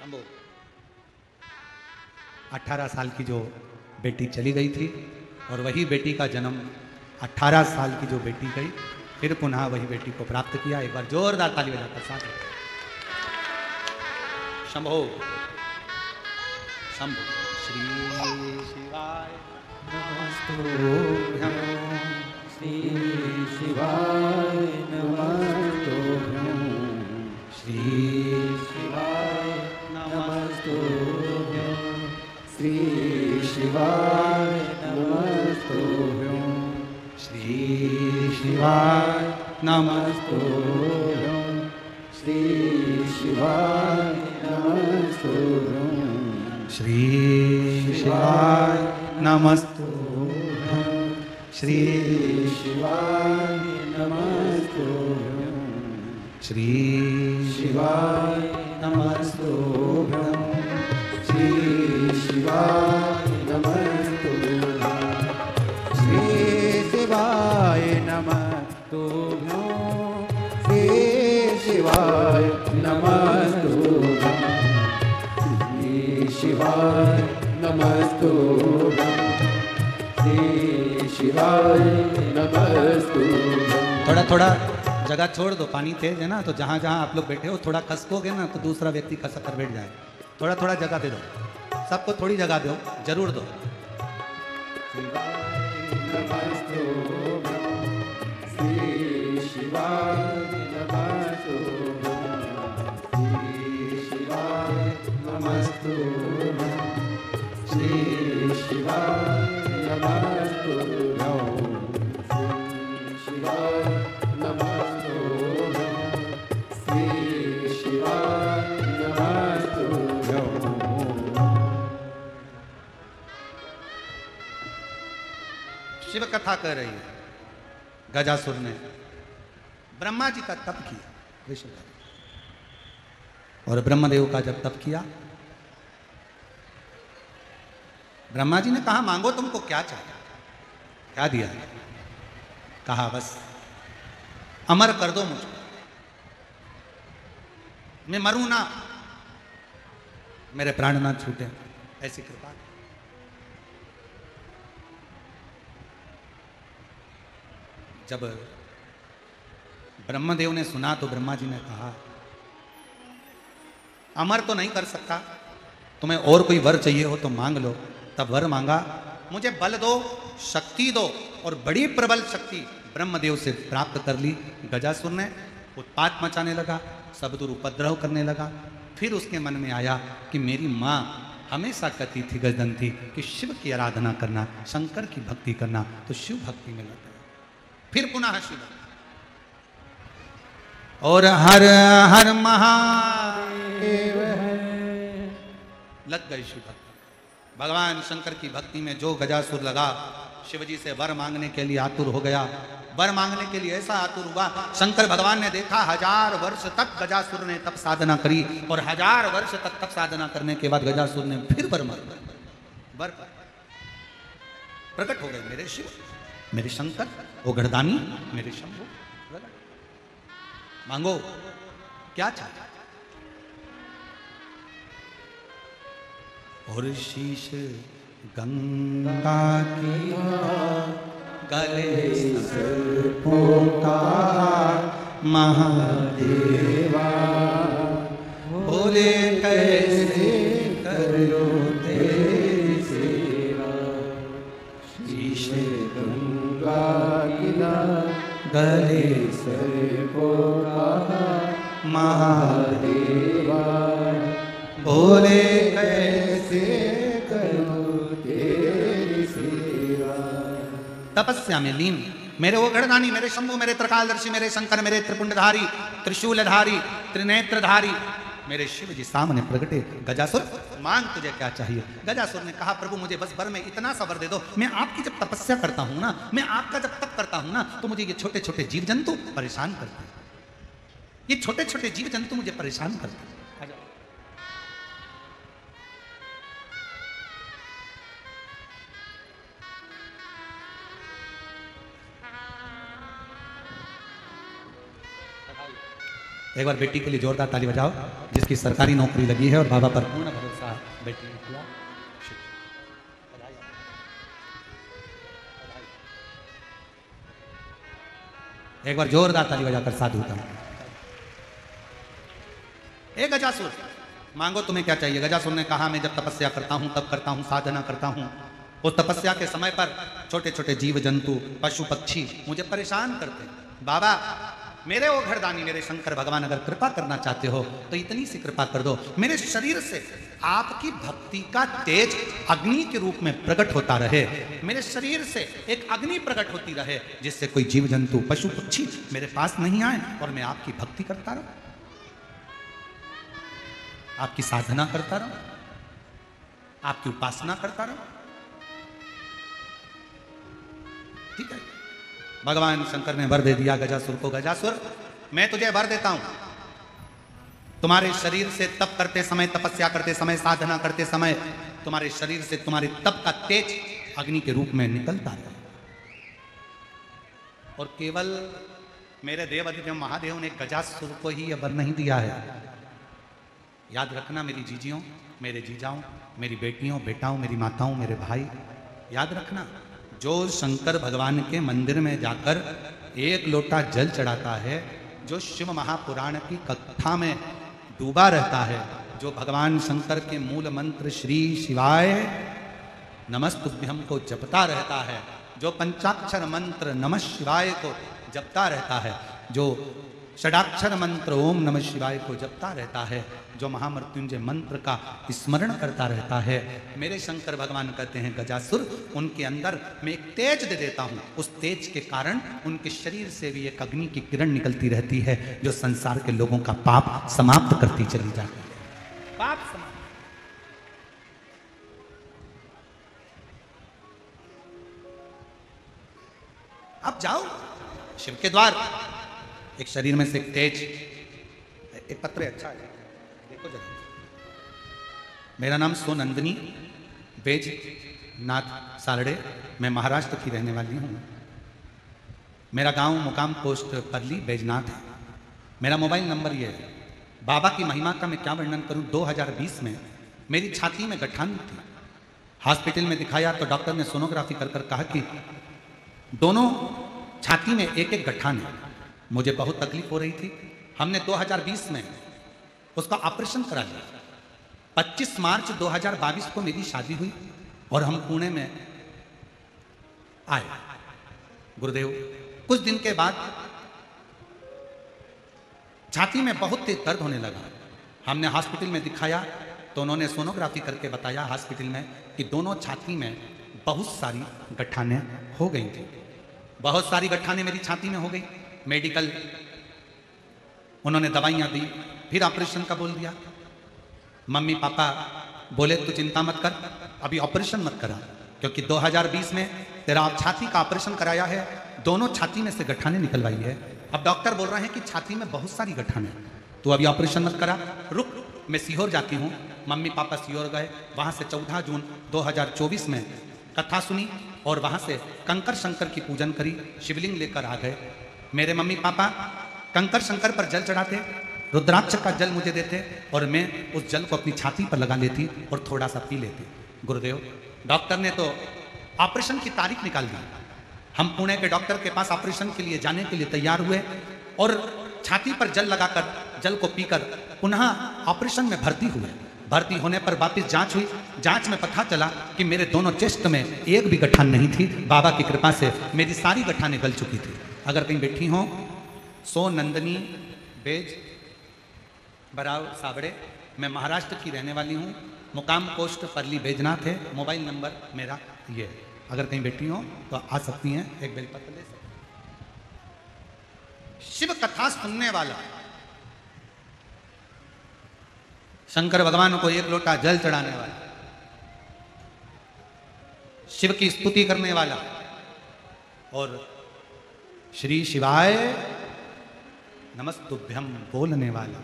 शंभो 18 साल की जो बेटी चली गई थी और वही बेटी का जन्म 18 साल की जो बेटी गई फिर पुनः वही बेटी को प्राप्त किया। एक बार जोरदार ताली बजाकर साथ शंभो शंभो। श्री शिवाय नमस्तुभ्यं, श्री शिवाय नमस्तुभ्यं, श्री शिवाय नमस्तुभ्यं, श्री शिवाय नमस्तुभ्यं, श्री शिवाय नमस्तुभ्यं, श्री शिवाय नमस्तुभ्यं, श्री शिवाय नमस्तुभ्यं, श्री शिवाय नमस्तुभ्यं, श्री शिवाय नमस्तुभ्यं, श्री शिवाय नमस्तुभ्यं, श्री शिवाय नमस्तुभ्यं, श्री शिवाय नमस्तुभ्यं, श्री शिवाय नमस्तुभ्यं, श्री शिवाय नमस्तुभ्यं। थोड़ा थोड़ा जगह छोड़ दो, पानी तेज है ना, तो जहाँ जहाँ आप लोग बैठे हो थोड़ा खसकोगे ना तो दूसरा व्यक्ति खसक कर बैठ जाए। थोड़ा थोड़ा जगह दे दो, सबको थोड़ी जगह दो, जरूर दो। शिव कथा कह रही है, गजासुर ने ब्रह्मा जी का तप किया विष्णु का, और ब्रह्मदेव का जब तप किया, ब्रह्मा जी ने कहा मांगो तुमको क्या चाहिए। क्या दिया? कहा बस अमर कर दो मुझको। मैं मरूं ना, मेरे प्राण ना छूटे, ऐसी कृपा। जब ब्रह्मदेव ने सुना तो ब्रह्मा जी ने कहा, अमर तो नहीं कर सकता, तुम्हें और कोई वर चाहिए हो तो मांग लो। तब वर मांगा, मुझे बल दो, शक्ति दो, और बड़ी प्रबल शक्ति ब्रह्मदेव से प्राप्त कर ली। गजासुर ने उत्पात मचाने लगा, सब दूर उपद्रव करने लगा। फिर उसके मन में आया कि मेरी माँ हमेशा कहती थी, गजदन थी, कि शिव की आराधना करना, शंकर की भक्ति करना, तो शिव भक्ति में लग गया। फिर पुनः शिव और हर हर महादेव लग गई शिव भक्ति। भगवान शंकर की भक्ति में जो गजासुर लगा, शिवजी से वर मांगने के लिए आतुर हो गया। वर मांगने के लिए ऐसा आतुर हुआ, शंकर भगवान ने देखा 1000 वर्ष तक गजासुर ने तप साधना करी, और 1000 वर्ष तक तप साधना करने के बाद गजासुर ने फिर वर मांगा। वर प्रकट हो गए मेरे शिव, मेरे शंकर, ओ गढ़दानी, मेरे शंभु। मांगो क्या चाहते। और शीश गंगा की गले सर्पों महादेवा, बोले कैसे करो तेरी सेवा। शीश गंगा की गले सर्पों महादेवा, बोले कैसे करो तेरी सेवा। तपस्या में लीन मेरे वो गढ़दानी, मेरे शंभु, मेरे त्रिकालदर्शी, मेरे शंकर, मेरे त्रिपुंडधारी, त्रिशूलधारी, त्रिनेत्रधारी, मेरे शिव जी सामने प्रगटे। गजासुर मांग तुझे क्या चाहिए। गजासुर ने कहा, प्रभु मुझे बस वर में इतना सा वर दे दो, मैं आपकी जब तपस्या करता हूं ना, मैं आपका जब तप करता हूं ना, तो मुझे ये छोटे छोटे जीव जंतु परेशान करते हैं। ये छोटे छोटे जीव जंतु मुझे परेशान करते हैं। एक बार बेटी के लिए जोरदार ताली बजाओ, जिसकी सरकारी नौकरी लगी है और बाबा पर पूर्ण भरोसा है। बेटी ने किया। एक बार जोरदार ताली बजाकर साधु का। एक गजासुर, मांगो तुम्हें क्या चाहिए। गजासुर ने कहा, मैं जब तपस्या करता हूं, तब करता हूं, साधना करता हूं, उस तपस्या के समय पर छोटे छोटे जीव जंतु, पशु पक्षी मुझे परेशान करते हैं। बाबा मेरे वो घरदानी, मेरे शंकर भगवान, अगर कृपा करना चाहते हो तो इतनी सी कृपा कर दो, मेरे शरीर से आपकी भक्ति का तेज अग्नि के रूप में प्रकट होता रहे। मेरे शरीर से एक अग्नि प्रकट होती रहे, जिससे कोई जीव जंतु, पशु पक्षी मेरे पास नहीं आए, और मैं आपकी भक्ति करता रहूं, आपकी साधना करता रहूं, आपकी उपासना करता रहूं। ठीक है, भगवान शंकर ने वर दे दिया गजासुर को। गजासुर मैं तुझे वर देता हूं, तुम्हारे शरीर से तप करते समय, तपस्या करते समय, साधना करते समय, तुम्हारे शरीर से तुम्हारे तप का तेज अग्नि के रूप में निकलता है। और केवल मेरे देव अधिदेव महादेव ने गजासुर को ही यह वर नहीं दिया है। याद रखना मेरी जीजियों, मेरे जीजाओं, मेरी बेटियों, बेटाओं, मेरी माताओं, मेरे भाई, याद रखना, जो शंकर भगवान के मंदिर में जाकर एक लोटा जल चढ़ाता है, जो शिव महापुराण की कथा में डूबा रहता है, जो भगवान शंकर के मूल मंत्र श्री शिवाय नमस्तुभ्यम को जपता रहता है, जो पंचाक्षर मंत्र नमः शिवाय को जपता रहता है, जो षडाक्षर मंत्र ओम नमः शिवाय को जपता रहता है, जो महामृत्युंजय मंत्र का स्मरण करता रहता है, मेरे शंकर भगवान कहते हैं गजासुर, उनके अंदर मैं एक तेज दे देता हूं। उस तेज के कारण उनके शरीर से भी एक अग्नि की किरण निकलती रहती है, जो संसार के लोगों का पाप समाप्त करती चली जाती है। पाप समाप्त। अब जाओ शिव के द्वार, एक शरीर में से एक तेज, एक पत्र अच्छा है, देखो जरा। मेरा नाम सोनंदिनी बैजनाथ सालड़े, मैं महाराष्ट्र की रहने वाली हूँ। मेरा गांव मुकाम पोस्ट परली बैजनाथ है। मेरा मोबाइल नंबर ये है बाबा की महिमा का मैं क्या वर्णन करूं। 2020 में मेरी छाती में गठान थी। हॉस्पिटल में दिखाया तो डॉक्टर ने सोनोग्राफी कर कर कहा कि दोनों छाती में एक एक गठान है। मुझे बहुत तकलीफ हो रही थी। हमने 2020 में उसका ऑपरेशन करा लिया। 25 मार्च 2022 को मेरी शादी हुई और हम पुणे में आए। गुरुदेव, कुछ दिन के बाद छाती में बहुत तेज दर्द होने लगा। हमने हॉस्पिटल में दिखाया तो उन्होंने सोनोग्राफी करके बताया हॉस्पिटल में कि दोनों छाती में बहुत सारी गठानें हो गई थी। बहुत सारी गठानें मेरी छाती में हो गई। मेडिकल उन्होंने दवाइयां दी, फिर ऑपरेशन का बोल दिया। मम्मी पापा बोले तो चिंता मत कर, अभी ऑपरेशन मत करा, क्योंकि 2020 में तेरा छाती का ऑपरेशन कराया है, दोनों छाती में से गठानें निकलवाई है। अब डॉक्टर बोल रहे हैं कि छाती में बहुत सारी गठानें, तो अभी ऑपरेशन मत करा, रुक, मैं सीहोर जाती हूँ। मम्मी पापा सीहोर गए। वहाँ से 14 जून 2024 में कथा सुनी और वहाँ से कंकर शंकर की पूजन करी, शिवलिंग लेकर आ गए। मेरे मम्मी पापा कंकर शंकर पर जल चढ़ाते, रुद्राक्ष का जल मुझे देते और मैं उस जल को अपनी छाती पर लगा लेती और थोड़ा सा पी लेती। गुरुदेव, डॉक्टर ने तो ऑपरेशन की तारीख निकाल दी। हम पुणे के डॉक्टर के पास ऑपरेशन के लिए जाने के लिए तैयार हुए और छाती पर जल लगाकर, जल को पीकर पुनः ऑपरेशन में भर्ती हुए। भर्ती होने पर वापस जांच हुई। जांच में पता चला कि मेरे दोनों चेस्ट में एक भी गठान नहीं थी। बाबा की कृपा से मेरी सारी गठानें गल चुकी थी। अगर कहीं बैठी हो, सो नंदनी बेज बराव साबड़े, मैं महाराष्ट्र की रहने वाली हूँ। मुकाम पोस्ट परली बैजनाथ है। मोबाइल नंबर मेरा ये है। अगर कहीं बैठी हो तो आ सकती हैं, एक बेलपत्र ले सकती। शिव कथा सुनने वाला, शंकर भगवान को एक लोटा जल चढ़ाने वाला, शिव की स्तुति करने वाला और श्री शिवाय नमस्तुभ्यम बोलने वाला,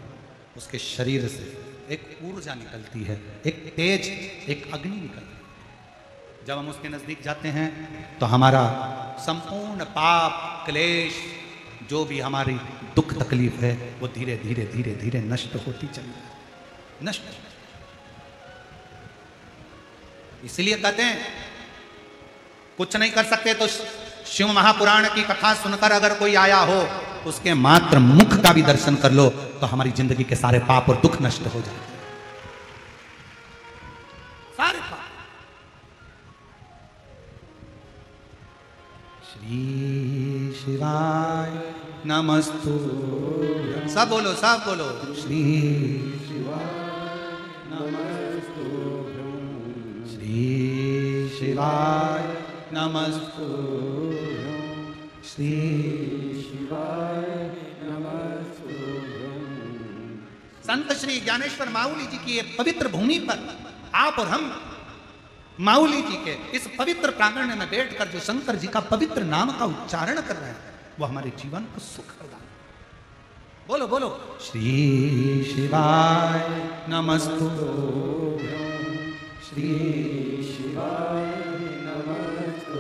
उसके शरीर से एक ऊर्जा निकलती है, एक तेज, एक अग्नि निकलती है। जब हम उसके नजदीक जाते हैं तो हमारा संपूर्ण पाप क्लेश, जो भी हमारी दुख तकलीफ है, वो धीरे धीरे धीरे धीरे नष्ट होती चली जाती है, नष्ट। इसलिए कहते हैं कुछ नहीं कर सकते तो शिव महापुराण की कथा सुनकर अगर कोई आया हो, उसके मात्र मुख का भी दर्शन कर लो तो हमारी जिंदगी के सारे पाप और दुख नष्ट हो जाते हैं, सारे पाप। श्री शिवाय नमस्तु, सब बोलो, सब बोलो, श्री शिवाय नमस्तु, श्री शिवाय नमस्तु, श्री शिवाय नमस्तु। संत श्री ज्ञानेश्वर माऊली जी की ये पवित्र भूमि पर आप और हम माऊली जी के इस पवित्र प्रांगण में बैठकर जो शंकर जी का पवित्र नाम का उच्चारण कर रहे हैं, वो हमारे जीवन को सुख प्रदान। बोलो बोलो, श्री शिवाय नमस्तु, श्री शिवाय नमस्तु।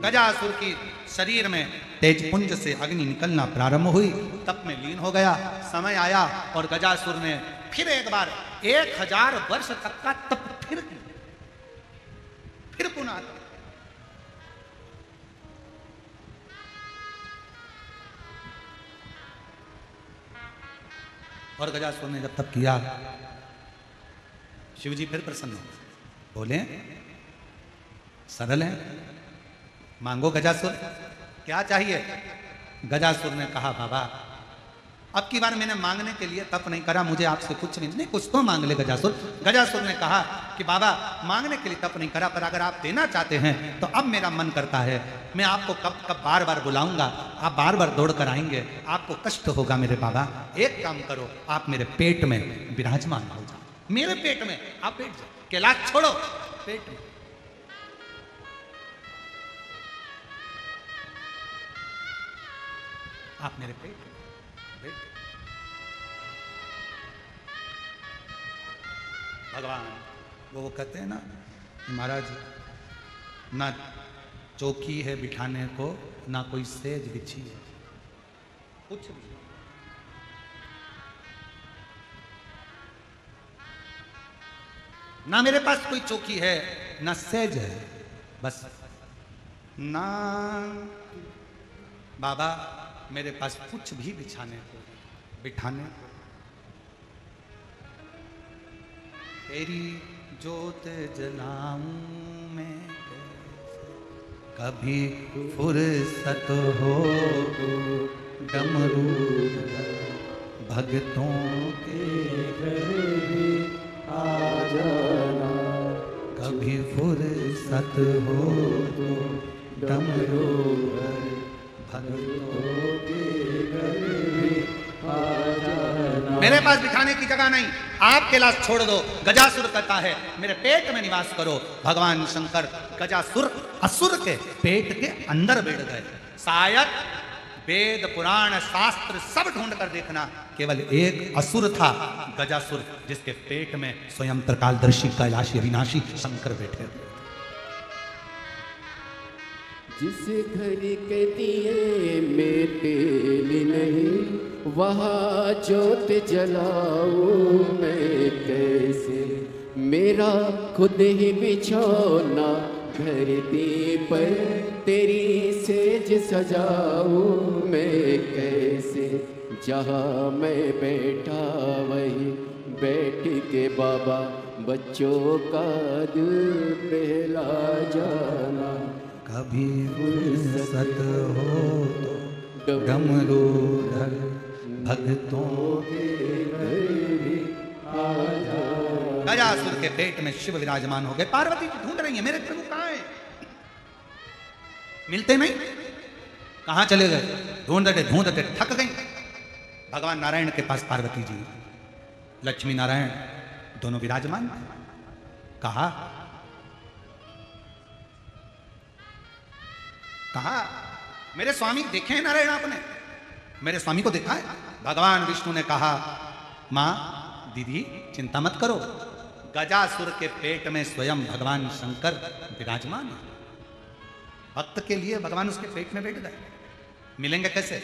गजासुर की शरीर में तेज पुंज से अग्नि निकलना प्रारंभ हुई, तप में लीन हो गया। समय आया और गजासुर ने फिर एक बार 1000 वर्ष तक का तप फिर किया, फिर पुनः। और गजासुर ने जब तप किया, शिव जी फिर प्रसन्न हो, बोले सरल है, मांगो गजासुर, क्या चाहिए। गजासुर ने कहा बाबा, अब की बार मैंने मांगने के लिए तप नहीं करा, मुझे आपसे कुछ नहीं, कुछ तो मांग ले गजासुर। गजासुर ने कहा कि बाबा मांगने के लिए तप नहीं करा, पर अगर आप देना चाहते हैं तो अब मेरा मन करता है, मैं आपको कब कब बार बार बुलाऊंगा, आप बार बार दौड़ कर आएंगे, आपको कष्ट होगा मेरे बाबा। एक काम करो, आप मेरे पेट में विराजमान हो जाओ, मेरे पेट में आप बैठ जाओ, कैलाश छोड़ो, पेट में। आप मेरे पेट में बैठ। भगवान वो कहते हैं ना महाराज, ना चौकी है बिठाने को, ना कोई सेज बिछी है, कुछ भी। ना मेरे पास कोई चौकी है, ना सेज है, बस ना बाबा मेरे पास कुछ भी बिछाने को, बिठाने को। तेरी जोत जलाऊं मैं कभी फुर्सत हो, डमरू भगतों के घर भी आ जाना, कभी फुर्सत हो तो डमरू भगतों के घर भी आ जाना। मेरे पास बिठाने की जगह नहीं, आप कैलाश छोड़ दो। गजासुर कहता है मेरे पेट में निवास करो। भगवान शंकर गजासुर असुर के पेट के अंदर बैठ गए। शायद वेद पुराण शास्त्र सब ढूंढ कर देखना, केवल एक असुर था गजासुर, जिसके पेट में स्वयं त्रिकालदर्शी कैलाशी अविनाशी शंकर बैठे हुए। जिस घर के दिए में तेल नहीं, वहाँ जोत जलाऊं मैं कैसे। मेरा खुद ही बिछौना घर दीप तेरी सेज सजाऊं मैं कैसे। जहाँ मैं बैठा वही बैठ के बाबा बच्चों का दूध पिला जाना, कभी फुर्सत हो तो डमरू धर भगतों के घर भी आ जाना। गजासुर के पेट में शिव विराजमान हो गए। पार्वती जी ढूंढ रही है मेरे प्रभु कहाँ हैं, मिलते नहीं, कहाँ चले गए। ढूंढते ढूंढते थक गई। भगवान नारायण के पास पार्वती जी लक्ष्मी नारायण दोनों विराजमान। कहा मेरे स्वामी देखे हैं नारायण आपने, मेरे स्वामी को देखा है। भगवान विष्णु ने कहा मां दीदी चिंता मत करो, गजासुर के पेट में स्वयं भगवान शंकर विराजमान है। भक्त के लिए भगवान उसके पेट में बैठ गए, मिलेंगे कैसे,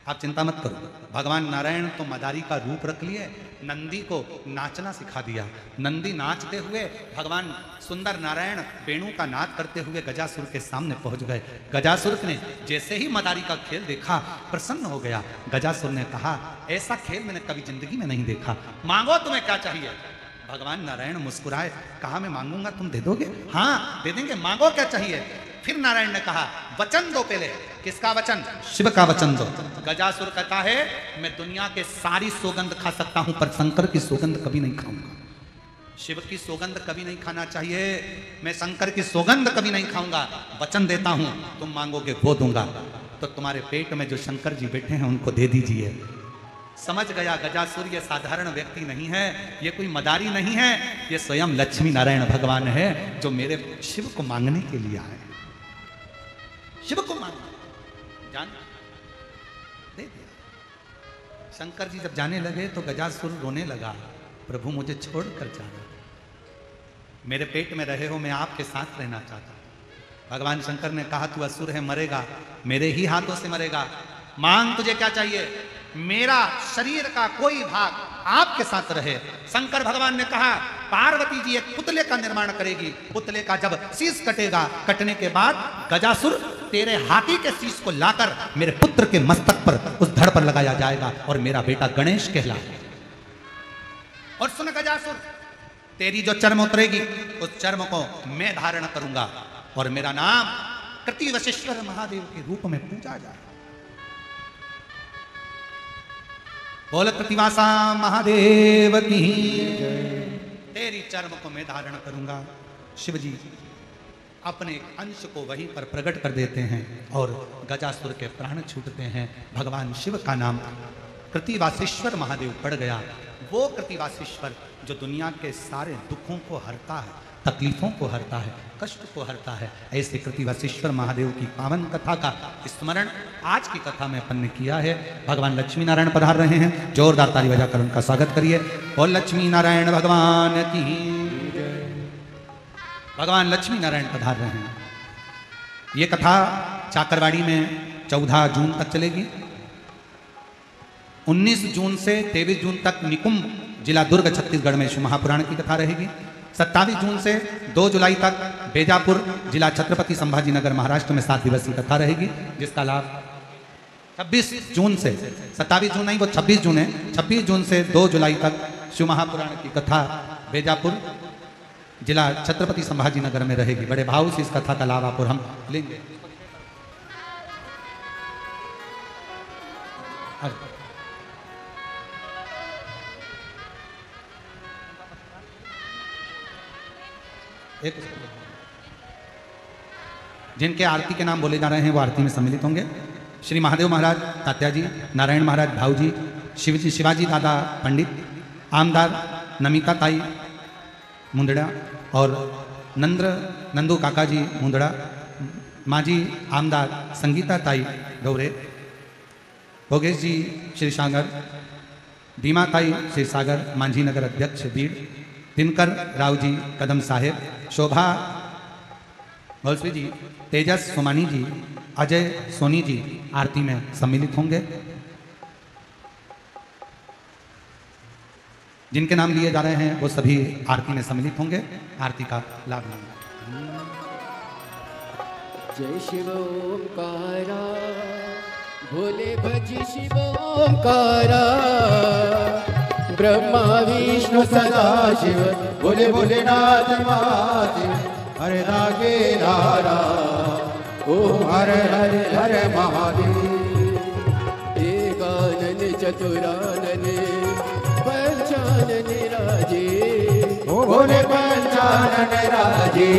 आप चिंता मत करो। भगवान नारायण तो मदारी का रूप रख लिए, नंदी को नाचना सिखा दिया। नंदी नाचते हुए भगवान सुंदर नारायण वेणु का नाद करते हुए गजासुर के सामने पहुंच गए। गजासुर ने जैसे ही मदारी का खेल देखा प्रसन्न हो गया। गजासुर ने कहा ऐसा खेल मैंने कभी जिंदगी में नहीं देखा, मांगो तुम्हें क्या चाहिए। भगवान नारायण मुस्कुराए, कहा मैं मांगूंगा तुम दे दोगे। हाँ दे देंगे, मांगो क्या चाहिए। फिर नारायण ने कहा वचन दो पहले। किसका वचन, शिव का वचन दो। गजासुर कहता है मैं दुनिया के सारी सौगंध खा सकता हूं पर शंकर की सौगंध कभी नहीं खाऊंगा। शिव की सौगंध कभी नहीं खाना चाहिए, मैं शंकर की सौगंध कभी नहीं खाऊंगा। वचन देता हूं तुम मांगोगे वो दूंगा। तो तुम्हारे पेट में जो शंकर जी बैठे हैं उनको दे दीजिए। समझ गया गजासुर ये साधारण व्यक्ति नहीं है, ये कोई मदारी नहीं है, ये स्वयं लक्ष्मी नारायण भगवान है जो मेरे शिव को मांगने के लिए आए। शिव को मांगना जान दे दिया। शंकर जी जब जाने लगे तो गजासुर रोने लगा, प्रभु मुझे छोड़कर जाना, मेरे पेट में रहे हो, मैं आपके साथ रहना चाहता हूं। भगवान शंकर ने कहा तू असुर है, मरेगा, मेरे ही हाथों से मरेगा। मांग तुझे क्या चाहिए, मेरा शरीर का कोई भाग आपके साथ रहे। शंकर भगवान ने कहा पार्वती जी एक पुतले का निर्माण करेगी, पुतले का जब शीश कटेगा, कटने के बाद गजासुर तेरे हाथी के शीश को लाकर मेरे पुत्र के मस्तक पर उस धड़ पर लगाया जाएगा और मेरा बेटा गणेश कहलाएगा। और सुन गजासुर, तेरी जो चर्म उतरेगी उस चर्म को मैं धारण करूंगा और मेरा नाम कृतिवशेश्वर महादेव के रूप में पूजा जाए। बोल प्रतिवासा महादेव की, तेरी चर्म को मैं धारण करूंगा। शिव जी अपने अंश को वहीं पर प्रकट कर देते हैं और गजासुर के प्राण छूटते हैं। भगवान शिव का नाम कृतिवासेश्वर महादेव पड़ गया। वो कृतिवासेश्वर जो दुनिया के सारे दुखों को हरता है, तकलीफों को हरता है, कष्ट को हरता है। ऐसे कृतिवासेश्वर महादेव की पावन कथा का स्मरण आज की कथा में अपन ने किया है। भगवान लक्ष्मी नारायण पधार रहे हैं, जोरदार ताली बजाकर उनका स्वागत करिए। और लक्ष्मी नारायण भगवान की, भगवान लक्ष्मी नारायण पधार रहे हैं। ये कथा चाकरवाड़ी में 14 जून तक चलेगी। 19 जून से 23 जून तक निकुंभ जिला दुर्ग छत्तीसगढ़ में शिव महापुराण की कथा रहेगी। 27 जून से 2 जुलाई तक बेजापुर जिला छत्रपति संभाजीनगर महाराष्ट्र में 7 दिवसीय कथा रहेगी, जिसका लाभ 26 जून से 27 जून नहीं वो 26 जून है, 26 जून से 2 जुलाई तक शिव महापुराण की कथा बेजापुर जिला छत्रपति संभाजीनगर में रहेगी। बड़े भाव से इस कथा का लाभ आप और हम लेंगे। जिनके आरती के नाम बोले जा रहे हैं वो आरती में सम्मिलित होंगे। श्री महादेव महाराज तात्या जी, नारायण महाराज भाऊ जी, शिवाजी दादा पंडित, आमदार नमिता ताई मुंदड़ा और नंदू काका जी मुंदड़ा, माजी आमदार संगीता ताई डोरे, भोगेश जी श्री सागर, भीमा ताई श्री सागर मांझी नगर अध्यक्ष बीड़, दिनकर राव जी कदम साहेब, शोभा भोलसवी जी, तेजस सोमानी जी, अजय सोनी जी आरती में सम्मिलित होंगे। जिनके नाम लिए जा रहे हैं वो सभी आरती में सम्मिलित होंगे। आरती का लाभ लेंगे। जय शिव ओंकारा, भोले भज शिव ओंकारा, ब्रह्मा विष्णु सदा शिव, भोले भोलेनाथ महादेव, हर नागे नारा, ओम हर हर हर महादेव। एकानन चतुरानन पंचानन राजे, ओ भोले पंचानन राजे,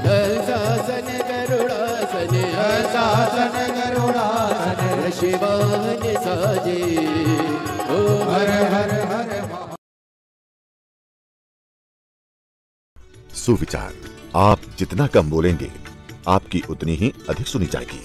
हंसासन गरुड़ासन, हंसासन गरुड़ासन, शिवाहन साजे, ओ हर हर हर। सुविचार, आप जितना कम बोलेंगे आपकी उतनी ही अधिक सुनी जाएगी।